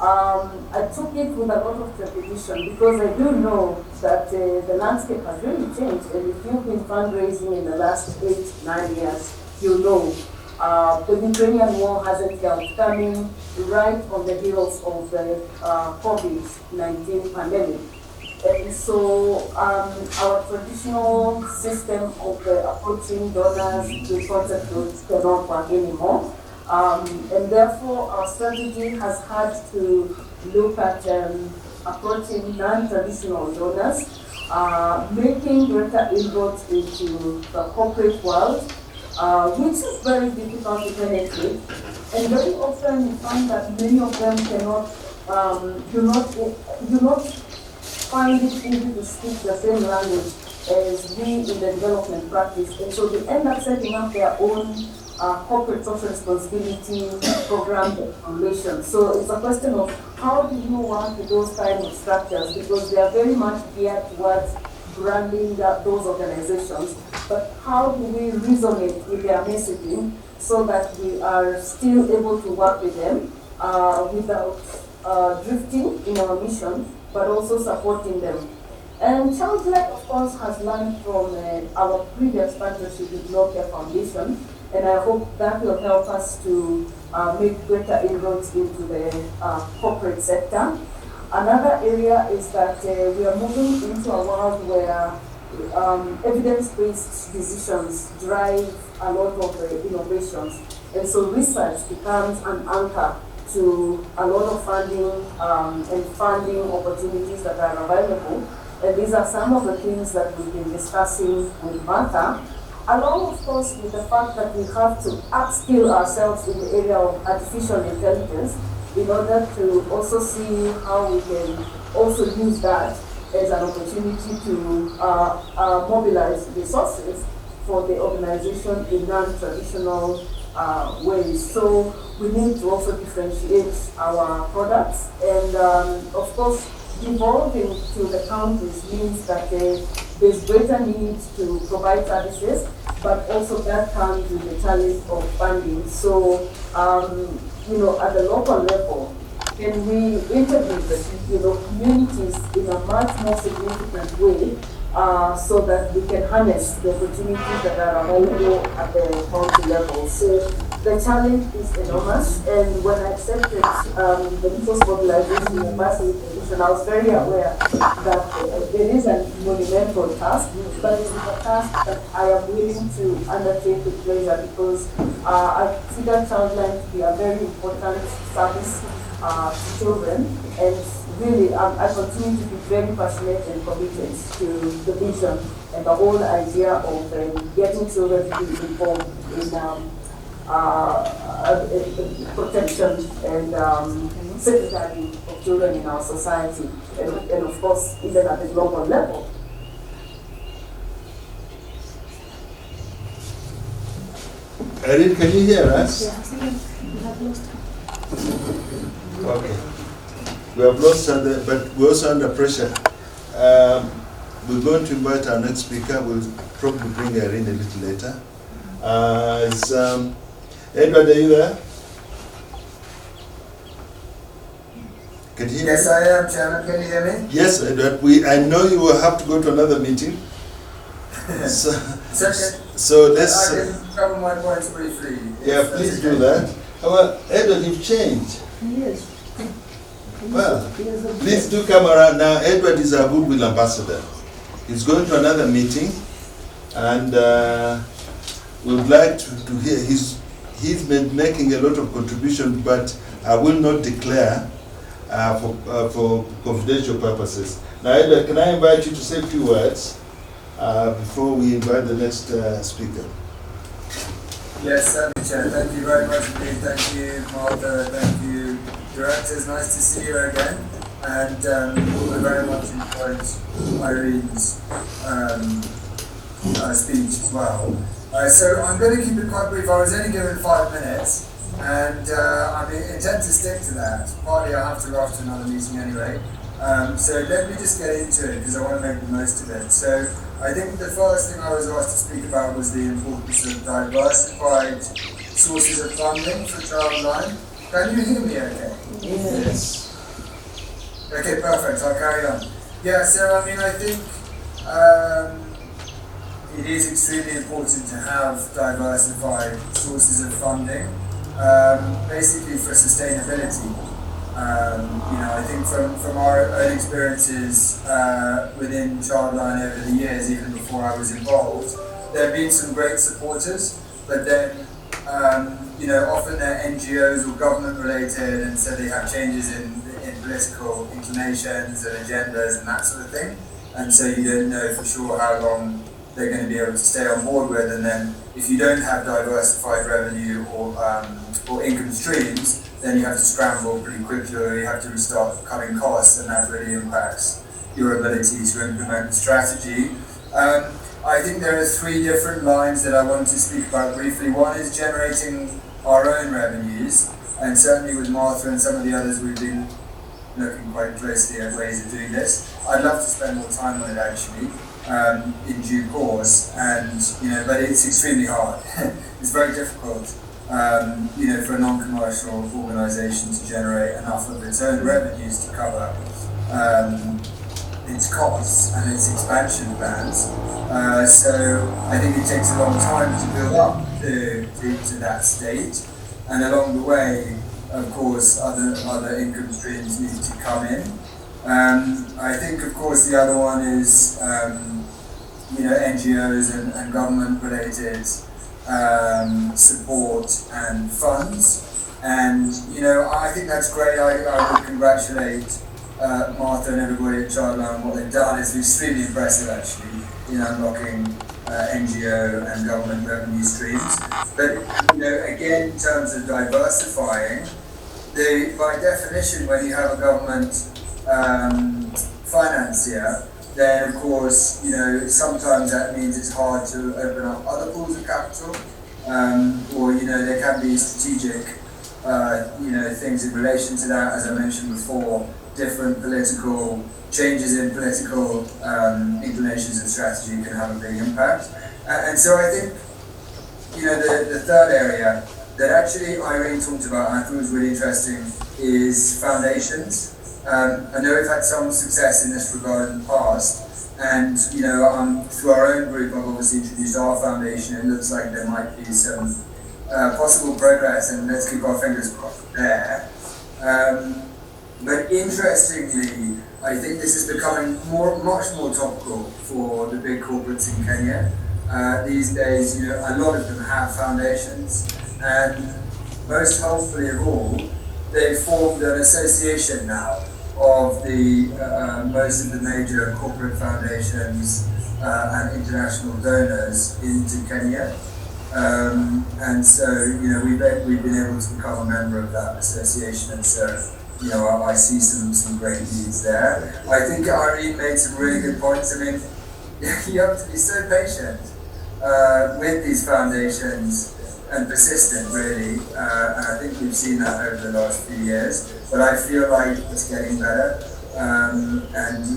I took it with a lot of trepidation, because I do know that the landscape has really changed, and if you've been fundraising in the last 8-9 years, you know the Ukrainian war hasn't helped, coming right on the heels of the COVID-19 pandemic. And so our traditional system of approaching donors to contact groups cannot work anymore. And therefore, our strategy has had to look at approaching non-traditional donors, making greater inroads into the corporate world, which is very difficult to penetrate. And very often you find that many of them cannot, do not find it easy to speak the same language as we in the development practice. And so they end up setting up their own corporate social responsibility program and foundation. So it's a question of how do you work with those kind of structures, because they are very much geared towards branding those organizations, but how do we resonate with their messaging so that we are still able to work with them without drifting in our mission, but also supporting them. And Childline, of course, has learned from our previous partnership with Nokia Foundation, and I hope that will help us to make greater inroads into the corporate sector. Another area is that we are moving into a world where evidence-based decisions drive a lot of innovations. And so research becomes an anchor to a lot of funding and funding opportunities that are available. And these are some of the things that we've been discussing with Martha, along, of course, with the fact that we have to upskill ourselves in the area of artificial intelligence in order to also see how we can also use that as an opportunity to mobilize resources for the organization in non-traditional ways. So we need to also differentiate our products, and of course, devolving to the counties means that there's greater need to provide services, but also that comes with the challenge of funding. So, at the local level, can we integrate the communities in a much more significant way, so that we can harness the opportunities that are available at the county level. So the challenge is enormous, and when I accepted the resource mobilization ambassador position, I was very aware that there is a monumental task, but it is a task that I am willing to undertake with pleasure, because I consider Childline to be a very important service to children, and really, I continue to be very passionate and committed to the vision and the whole idea of getting children to be involved in protection and safeguarding of children in our society, and of course, even at the global level. Erin, can you hear us? Yes, we have lost. Okay. We have lost her, but we're also under pressure. We're going to invite our next speaker. We'll probably bring her in a little later. Edward, are you there? Can you hear me? Yes, I am, Chairman. Can you hear me? Yes, Edward. I know you will have to go to another meeting. So let's. I can cover my points briefly. Yeah, please do that. Well, Edward, you've changed. Yes. Well, please do come around now. Edward is our goodwill ambassador. He's going to another meeting, and we would like to hear. He's been making a lot of contribution, but I will not declare for confidential purposes. Now, Edward, can I invite you to say a few words before we invite the next speaker? Yes, Chair. Thank you very much indeed. Thank you, Martha. Thank you, directors. Nice to see you again. And we very much enjoyed Irene's speech as well. So I'm going to keep it quite brief. I was only given 5 minutes, and I intend to stick to that. Partly I have to rush to another meeting anyway. So let me just get into it, because I want to make the most of it. So I think the first thing I was asked to speak about was the importance of diversified sources of funding for Childline. Can you hear me okay? Yes. Okay, perfect. I'll carry on. Yeah, so I think it is extremely important to have diversified sources of funding, basically for sustainability. I think from our own experiences within Childline over the years, even before I was involved, there have been some great supporters, but then often they're NGOs or government related, and so they have changes in political inclinations and agendas and that sort of thing, and so you don't know for sure how long they're going to be able to stay on board with, and then if you don't have diversified revenue or income streams, then you have to scramble pretty quickly, or you have to start cutting costs, and that really impacts your ability to implement the strategy. I think there are 3 different lines that I wanted to speak about briefly. One is generating our own revenues, and certainly with Martha and some of the others, we've been looking quite closely at ways of doing this. I'd love to spend more time on it actually, in due course, and but it's extremely hard. It's very difficult, for a non-commercial organisation to generate enough of its own revenues to cover its costs and its expansion plans. So I think it takes a long time to build up to that state, and along the way, of course, other income streams need to come in. I think, of course, the other one is NGOs and government-related support and funds, and I think that's great. I would congratulate Martha and everybody at Childline on what they've done. It's extremely impressive actually in unlocking NGO and government revenue streams. But again, in terms of diversifying, by definition, when you have a government financier, then of course, sometimes that means it's hard to open up other pools of capital, or there can be strategic, things in relation to that. As I mentioned before, different political changes in political inclinations and strategy can have a big impact. And so I think, the third area that actually Irene talked about, and I thought was really interesting, is foundations. I know we've had some success in this regard in the past, and through our own group, I've obviously introduced our foundation. It looks like there might be some possible progress, and let's keep our fingers crossed there. But interestingly, I think this is becoming much more topical for the big corporates in Kenya. These days, a lot of them have foundations, and most helpfully of all, they've formed an association now of the most of the major corporate foundations and international donors into Kenya. And so, we've been able to become a member of that association, and so, I see some great needs there. I think Irene made some really good points. I mean, you have to be so patient with these foundations and persistent, really, and I think we've seen that over the last few years. But I feel like it's getting better, and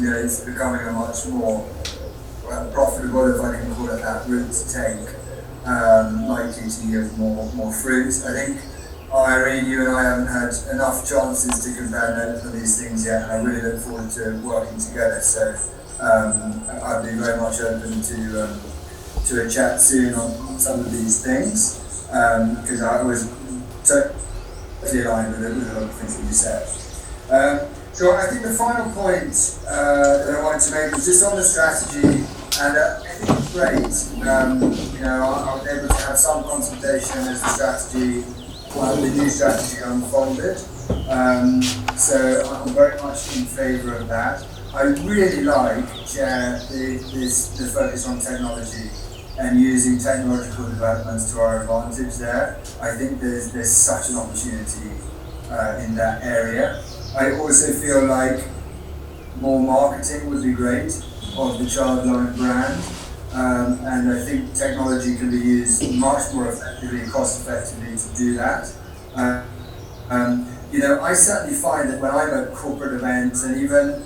it's becoming a much more profitable, if I can call it that, route to take, likely to yield more fruit. I think Irene, you and I haven't had enough chances to compare notes on these things yet, and I really look forward to working together. So I'd be very much open to a chat soon on some of these things, because I was totally aligned with a lot of things that you said. So I think the final point that I wanted to make was just on the strategy, and I think it's great. I was able to have some consultation as the strategy, the new strategy unfolded. So I'm very much in favour of that. I really like, Chair, the focus on technology and using technological developments to our advantage there. I think there's such an opportunity in that area. I also feel like more marketing would be great of the Childline brand, and I think technology can be used much more effectively, cost effectively to do that. I certainly find that when I'm at corporate events and even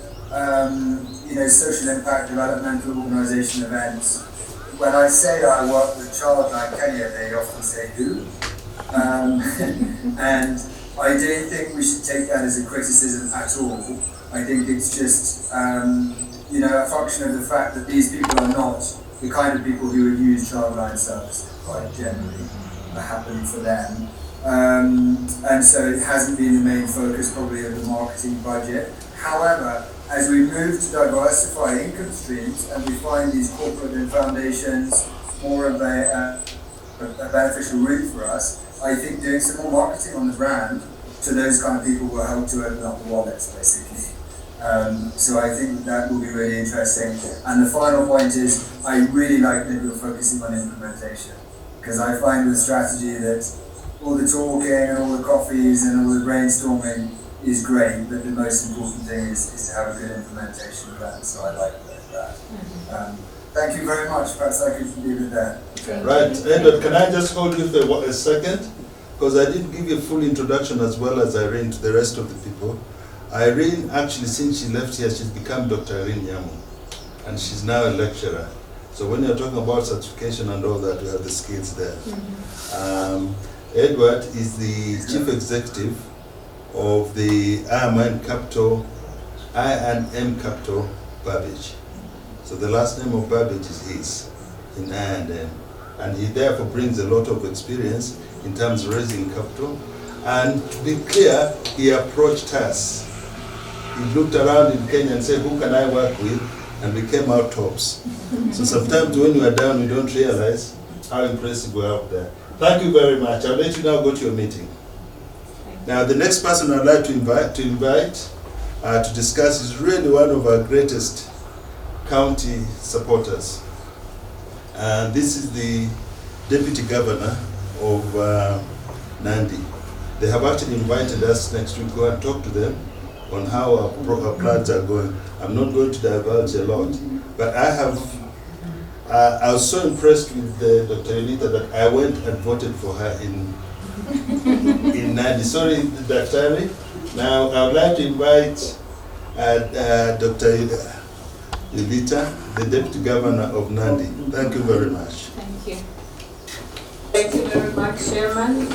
social impact developmental organisation events, when I say that I work with Childline Kenya, they often say who, and I don't think we should take that as a criticism at all. I think it's just a function of the fact that these people are not the kind of people who would use Childline services quite generally, happily for them. And so it hasn't been the main focus probably of the marketing budget. However, as we move to diversify income streams and we find these corporate and foundations more of a beneficial route for us, I think doing some more marketing on the brand to those kind of people will help to open up the wallets, basically. So I think that will be really interesting. And the final point is, I really like that you're focusing on implementation, because I find with strategy that all the talking and all the coffees and all the brainstorming is great, but the most important thing is to have a good implementation plan. So I like that. Thank you very much. Perhaps I could leave it there. Right, Edward, can I just hold you for a second? Because I didn't give you a full introduction as well as Irene to the rest of the people. Irene, actually, since she left here, she's become Dr. Irene Nyamu, and she's now a lecturer. So when you're talking about certification and all that, we have the skills there. Edward is the chief executive of the I&M Capital Babbage. So the last name of Babbage is his in I&M, and he therefore brings a lot of experience in terms of raising capital. And to be clear, he approached us. He looked around in Kenya and said, who can I work with? And we came out tops. So sometimes when we are down, we don't realize how impressive we are up there. Thank you very much. I'll let you now go to your meeting. Now, the next person I'd like to invite to discuss is really one of our greatest county supporters. And this is the Deputy Governor of Nandi. They have actually invited us next week to go and talk to them on how our plans are going. I'm not going to divulge a lot, but I was so impressed with Dr. Elita that I went and voted for her in Nandi. Sorry, Dr. Now I would like to invite Dr. Elita, the Deputy Governor of Nandi. Thank you very much. Thank you. Thank you very much, Chairman,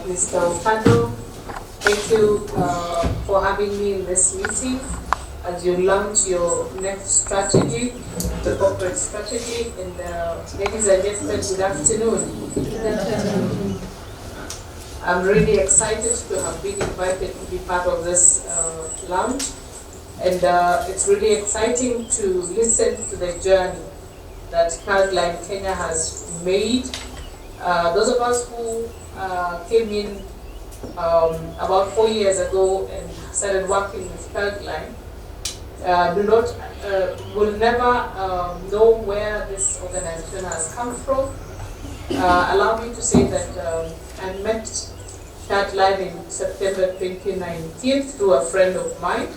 Mr. Okado. Thank you for having me in this meeting as you launch your next strategy, the corporate strategy. And ladies and gentlemen, good afternoon. Good afternoon. I'm really excited to have been invited to be part of this launch. And it's really exciting to listen to the journey that Childline Kenya has made. Those of us who came in about 4 years ago and started working with Childline will never know where this organization has come from. Allow me to say that I met Childline in September 2019 through a friend of mine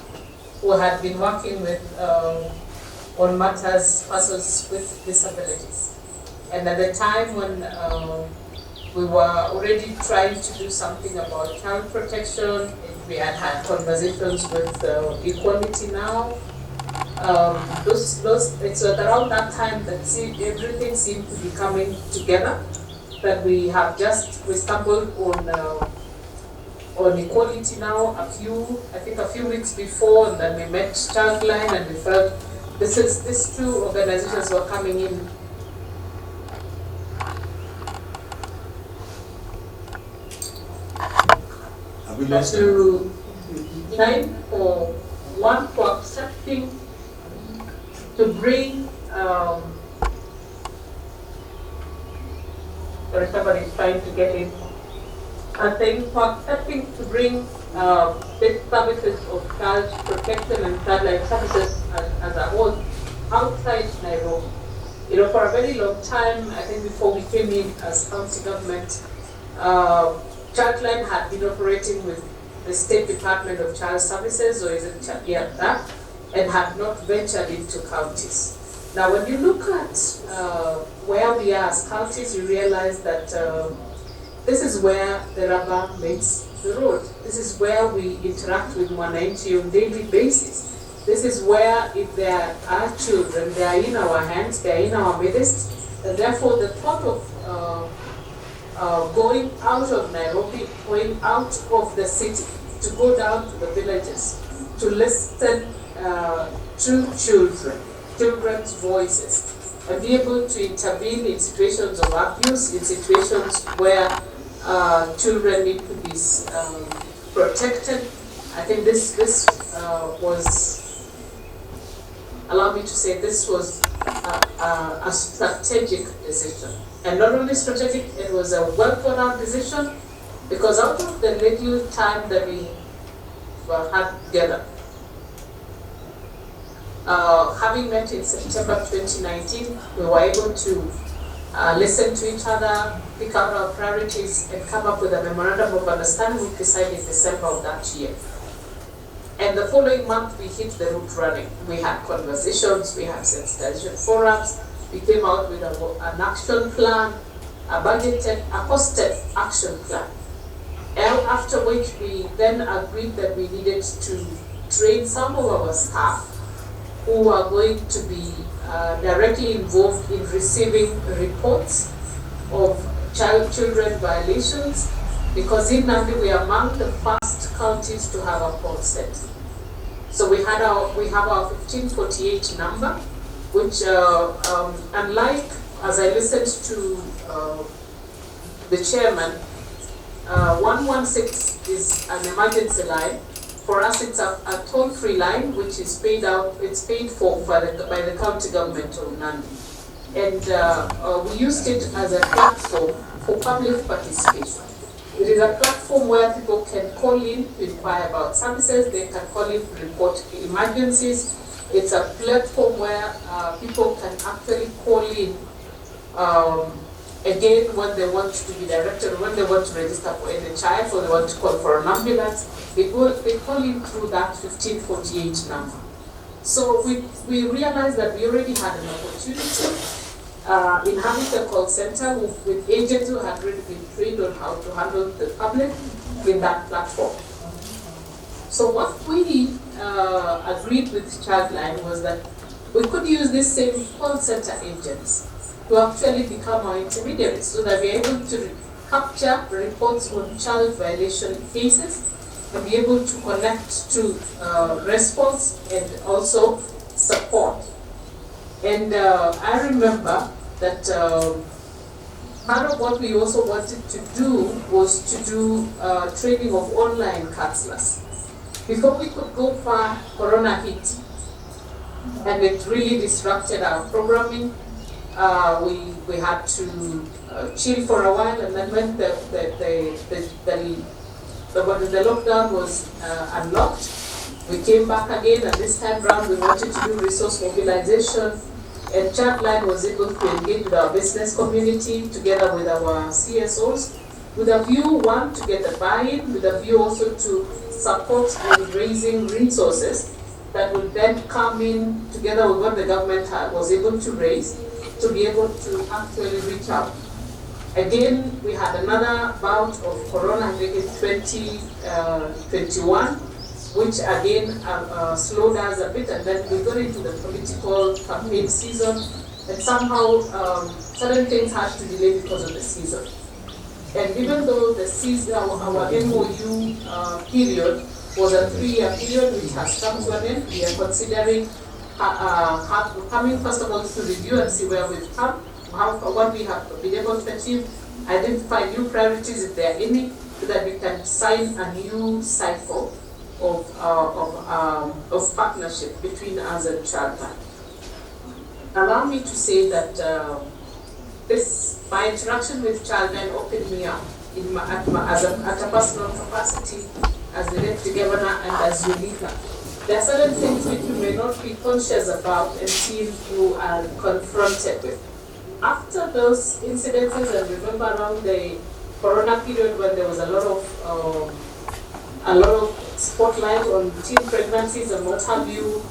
who had been working with on matters persons with disabilities. And at the time when we were already trying to do something about child protection, we had conversations with Equality Now. It's around that time that everything seemed to be coming together, that we stumbled on Equality Now a few weeks before, and then we met Childline, and we felt these two organizations were coming in. To time for accepting to bring sorry, somebody is trying to get in. I think for accepting to bring these services of child protection and child-like services as a whole outside Nairobi. You know, for a very long time, I think before we came in as county government, Childline had been operating with the State Department of Child Services, or is it that, and had not ventured into counties. Now, when you look at where we are as counties, you realize that this is where the rubber meets the road. This is where we interact with Mwananchi on a daily basis. This is where, if there are children, they are in our hands, they are in our midst, and therefore the thought of going out of Nairobi, going out of the city, to go down to the villages, to listen to children's voices, and be able to intervene in situations of abuse, in situations where children need to be protected. I think this was, allow me to say, this was a strategic decision. And not only strategic, it was a well thought out decision, because out of the little time that we had together, having met in September 2019, we were able to listen to each other, pick out our priorities, and come up with a memorandum of understanding we decided in December of that year. And the following month, we hit the road running. We had conversations, we had sensitization forums, we came out with an action plan, a budgeted, a costed action plan. And after which we then agreed that we needed to train some of our staff who are going to be directly involved in receiving reports of children violations, because in Nandi we are among the first counties to have a call center. So we have our 1548 number, which unlike, as I listened to the chairman, 116 is an emergency line. For us, it's a toll-free line, which is paid out. It's paid for by the county government of Nandi, and we used it as a platform for public participation. It is a platform where people can call in to inquire about services. They can call in to report emergencies. It's a platform where people can actually call in Again, when they want to be directed, when they want to register for NHIF or they want to call for an ambulance, they call in through that 1548 number. So we realized that we already had an opportunity in having a call center with agents who had already been trained on how to handle the public with that platform. So what we agreed with Childline was that we could use these same call center agents to actually become our intermediaries so that we're able to capture reports on child violation cases and be able to connect to response and also support. And I remember that part of what we also wanted to do was to do training of online counselors. Before we could go far, Corona hit, and it really disrupted our programming. We had to chill for a while, and then when the lockdown was unlocked, we came back again, and this time round we wanted to do resource mobilization, and Childline was able to engage with our business community together with our CSOs, with a view, one, to get a buy-in, with a view also to support in raising resources that would then come in together with what the government was able to raise to be able to actually reach out. Again, we had another bout of Corona in 2021, which again slowed us a bit, and then we got into the political campaign season, and somehow certain things had to delay because of the season. And even though the season, our MOU period was a 3-year period which has come to an end, we are considering coming first of all to review and see where we've come, what we have been able to achieve, identify new priorities if there are any, so that we can sign a new cycle of partnership between us and Childline. Allow me to say that my interaction with Childline opened me up at a personal capacity as the deputy governor and as your leader. There are certain things which you may not be conscious about until you are confronted with. After those incidences, and remember around the Corona period when there was a lot of spotlight on teen pregnancies and what have you,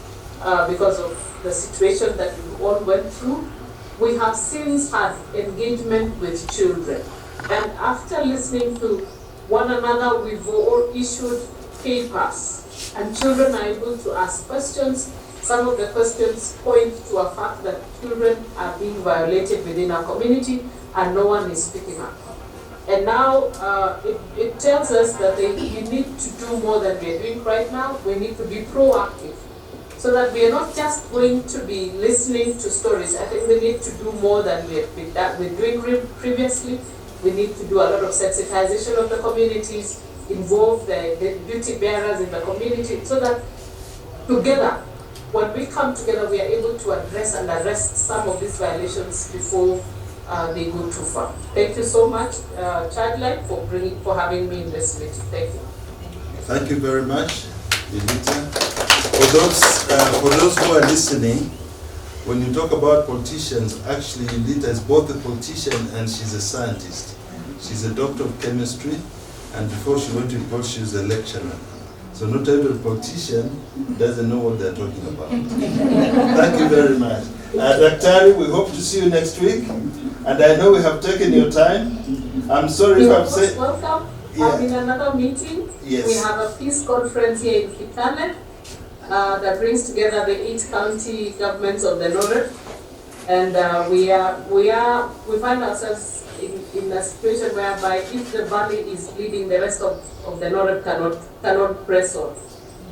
because of the situation that we all went through, we have since had engagement with children. And after listening to one another, we've all issued papers, and children are able to ask questions. Some of the questions point to a fact that children are being violated within our community and no one is speaking up. And now it tells us that we need to do more than we are doing right now. We need to be proactive so that we are not just going to be listening to stories. I think we need to do more than we're doing previously. We need to do a lot of sensitization of the communities, involve the duty bearers in the community, so that together, when we come together, we are able to address and arrest some of these violations before they go too far. Thank you so much, Childline, for having me in this meeting. Thank you. Thank you very much, Elita. For those who are listening, when you talk about politicians, actually Elita is both a politician and she's a scientist. She's a doctor of chemistry, and before she went to Paul, she was a lecturer. So not every politician doesn't know what they're talking about. Thank you very much. Dr. We hope to see you next week. And I know we have taken your time. I'm sorry if I've said... Welcome. Yeah. In another meeting, yes. We have a peace conference here in Kitale that brings together the 8 county governments of the North. And we find ourselves in a situation whereby if the valley is bleeding, the rest of the North cannot press on.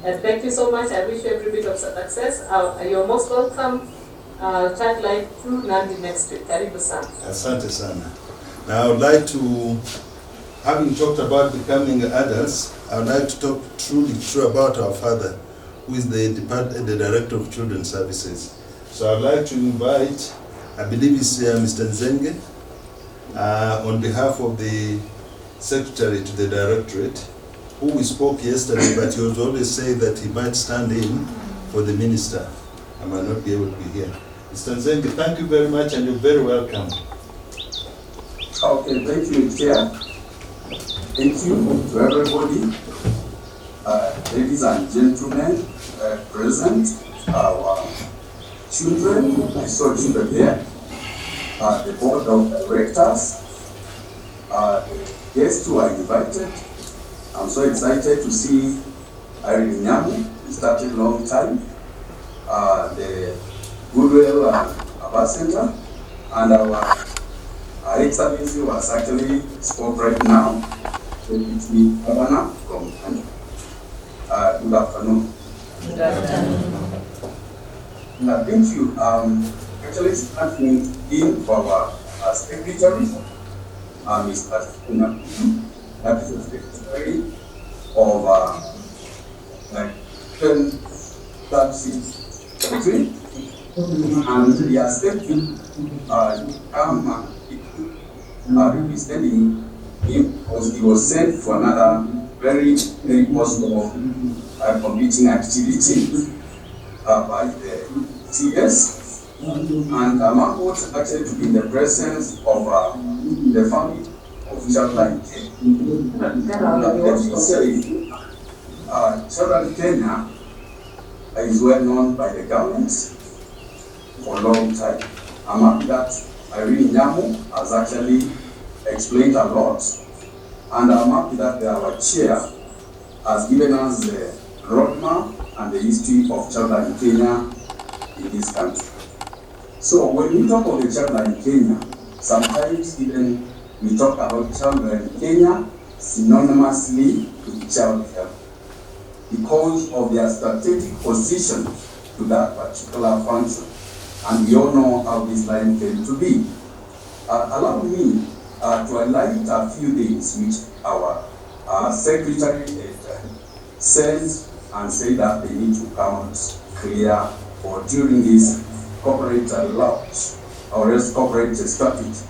And thank you so much. I wish you every bit of success. You're most welcome, Childline, through Nandi next week. Karibu sana. Asante sana. Now I would like to, having talked about becoming adults, I would like to talk truly true about our father, who is the Director of Children's Services. So I'd like to invite, I believe it's Mr. Nzenge, on behalf of the Secretary to the Directorate, who we spoke yesterday, but he was always saying that he might stand in for the Minister. I might not be able to be here. Mr. Nzenge, thank you very much and you're very welcome. Okay, thank you, Chair. Thank you to everybody, ladies and gentlemen present, our children, I saw children here, the board of directors, the guests who are invited. I'm so excited to see Irene Nyamu, who started a long time, the Goodwill Ambassador, and our Excellency was actually spoke right now, Deputy Governor from Kenya. Good afternoon. Good afternoon. Thank you. Actually starting in for our secretary, Mr. Kuna, that is the secretary of 1036, and we are expecting come representing him because he was sent for another very possible competing activity by the TS, and I'm actually to be in the presence of the family of Childline Kenya. Let me say, Childline Kenya is well known by the government for a long time. I'm happy that Irene Nyamu has actually explained a lot, and I'm happy that our chair has given us the roadmap and the history of Childline Kenya in this country. So when we talk of the Childline Kenya, sometimes even we talk about Childline Kenya synonymously to child health because of their strategic position to that particular function. And we all know how this line came to be. Allow me to highlight a few things which our secretary sent and say that they need to come out clear or during this corporate launch or else corporate strategy.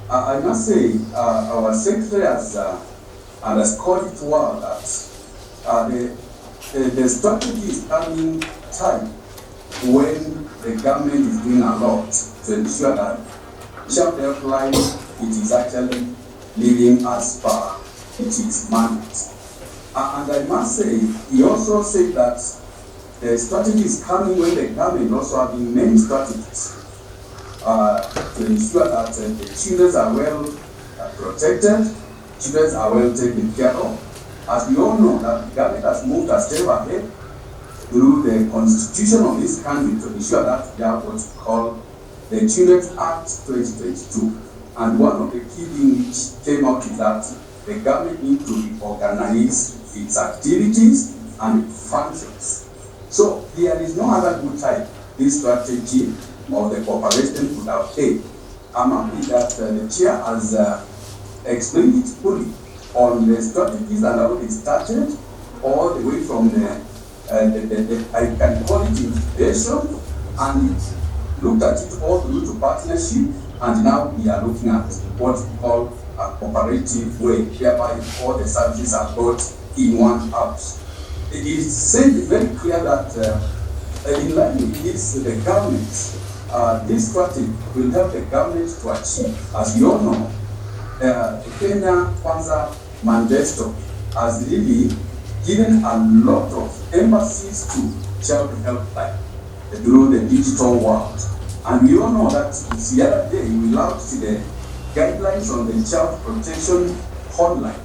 I must say our secretary has called it well that the strategy is coming time when the government is doing a lot to ensure that child health line it is actually living as per its mandate. And I must say, he also said that the strategy is coming when the government also having many strategies to ensure that the children are well protected, children are well taken care of. As we all know, that the government has moved a step ahead through the constitution of this country to ensure that they have what we call the Children's Act 2022. And one of the key things which came out is that the government needs to reorganize its activities and its functions. So there is no other good time this strategy of the cooperation could have taken. I'm happy that the chair has explained it fully on the strategies and how it started all the way from the I can call it integration, and looked at it all through to partnership, and now we are looking at what we call a cooperative way, whereby all the services are brought in one house. It is said very clear that in line with this, the government, this strategy will help the government to achieve, as you all know, the Kenya Kwanza Manifesto has really given a lot of emphasis to child health line through the digital world. And we all know that the other day we launched the guidelines on the child protection hotline.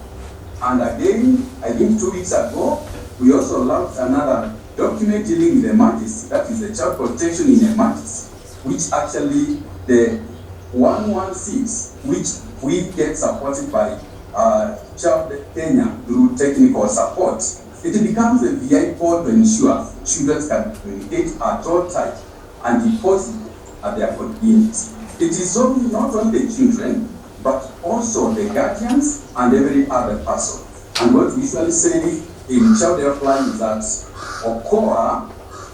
And again, I think 2 weeks ago, we also launched another document dealing with emergency, that is the child protection in emergency, which actually the 116, which we get supported by Child Kenya through technical support. It becomes a vehicle to ensure children can communicate at all times and deposit at their convenience. It is not only the children, but also the guardians and every other person. And what we usually say in child helpline is that okoa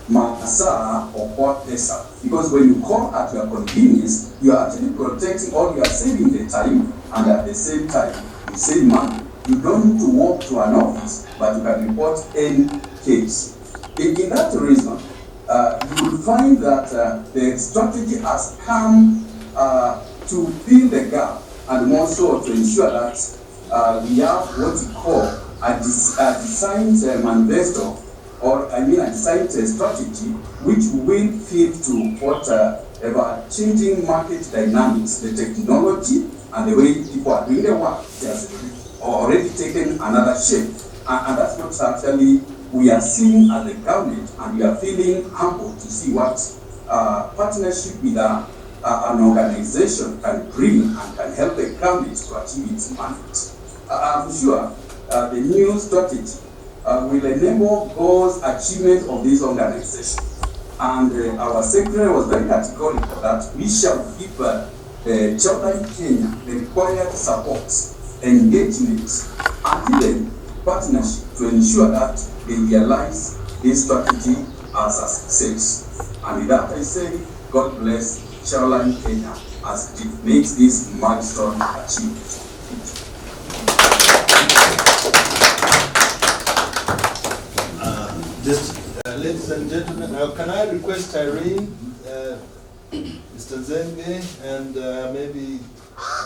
masaa okoa pesa, because when you call at your convenience, you are actually protecting or you are saving the time, and at the same time you save money. You don't need to walk to an office, but you can report any case. In that reason, you will find that the strategy has come to fill the gap and more so to ensure that we have what we call a designed manifesto, or I mean a designed strategy which will fit to whatever changing market dynamics, the technology and the way people are doing their work. It has already taken another shape, and that's what actually we are seeing as the government, and we are feeling humbled to see what partnership with an organization can bring and can help the government to achieve its mandate. I'm sure the new strategy will enable those achievement of this organization. And our secretary was very categorical that we shall give Childline Kenya the required support, engagement, and even partnership to ensure that they realize this strategy as a success. And with that I say, God bless Childline Kenya as it makes this milestone achievement. Ladies and gentlemen, can I request Irene, Mr. Zenge, and maybe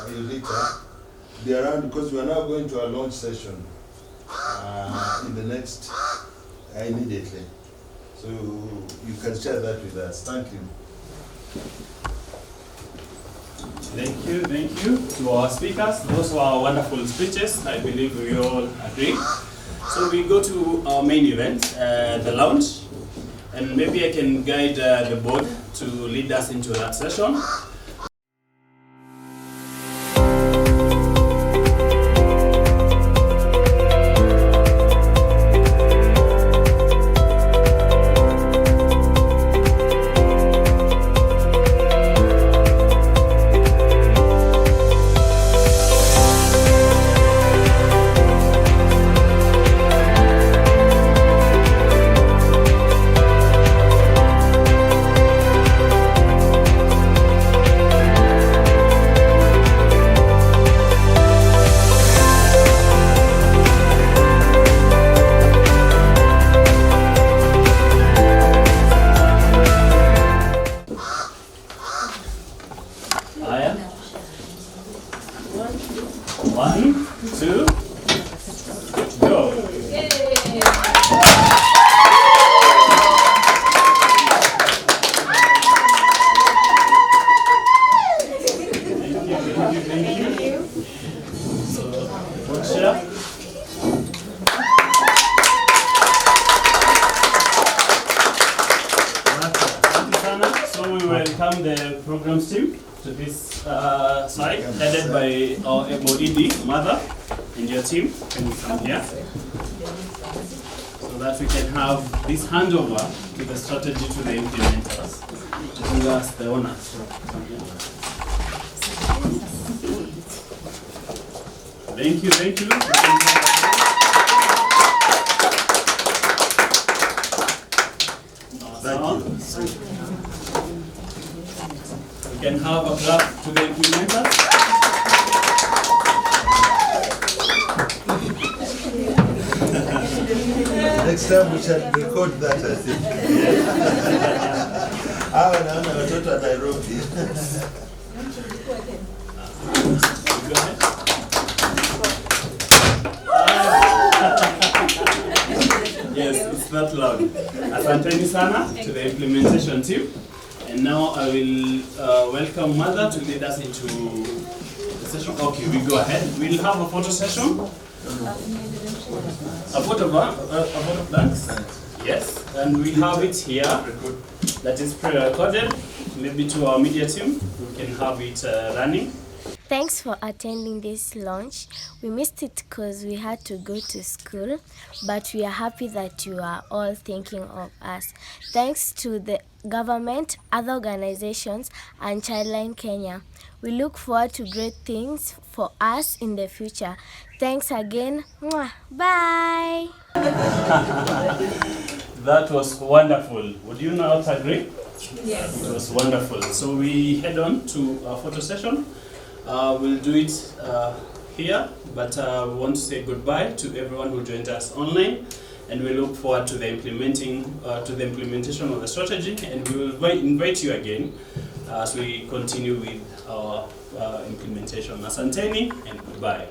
Yulika be around, because we are now going to our launch session in the next immediately. So you can share that with us. Thank you. Thank you to our speakers. Those were wonderful speeches. I believe we all agree. So we go to our main event, the lounge, and maybe I can guide the board to lead us into that session. One, two, go. Thank you. So, one share. So we welcome the programs team to this side, headed by our MOED, Mother, and your team. Can you come here? So that we can have this handover to the strategy to the implementers. To give us the honor. Thank you. We can have a clap to the implementers. Next time we shall record that, I think. Hawa naona watoto wa Nairobi. Go ahead. Yes, it's not loud. Asanteni sana to the implementation team. And now I will welcome Mother to lead us into the session. Okay, we go ahead. We'll have a photo session. A photo blanks. Yes, and we have it here. That is pre-recorded. Maybe to our media team, we can have it running. Thanks for attending this launch. We missed it because we had to go to school, but we are happy that you are all thinking of us. Thanks to the government, other organizations, and Childline Kenya. We look forward to great things for us in the future. Thanks again. Mwah. Bye. That was wonderful. Would you not agree? Yes. It was wonderful. So we head on to our photo session. We'll do it here, but we want to say goodbye to everyone who joined us online, and we look forward to the implementation of the strategy, and we will invite you again as we continue with our implementation. Asanteni and goodbye.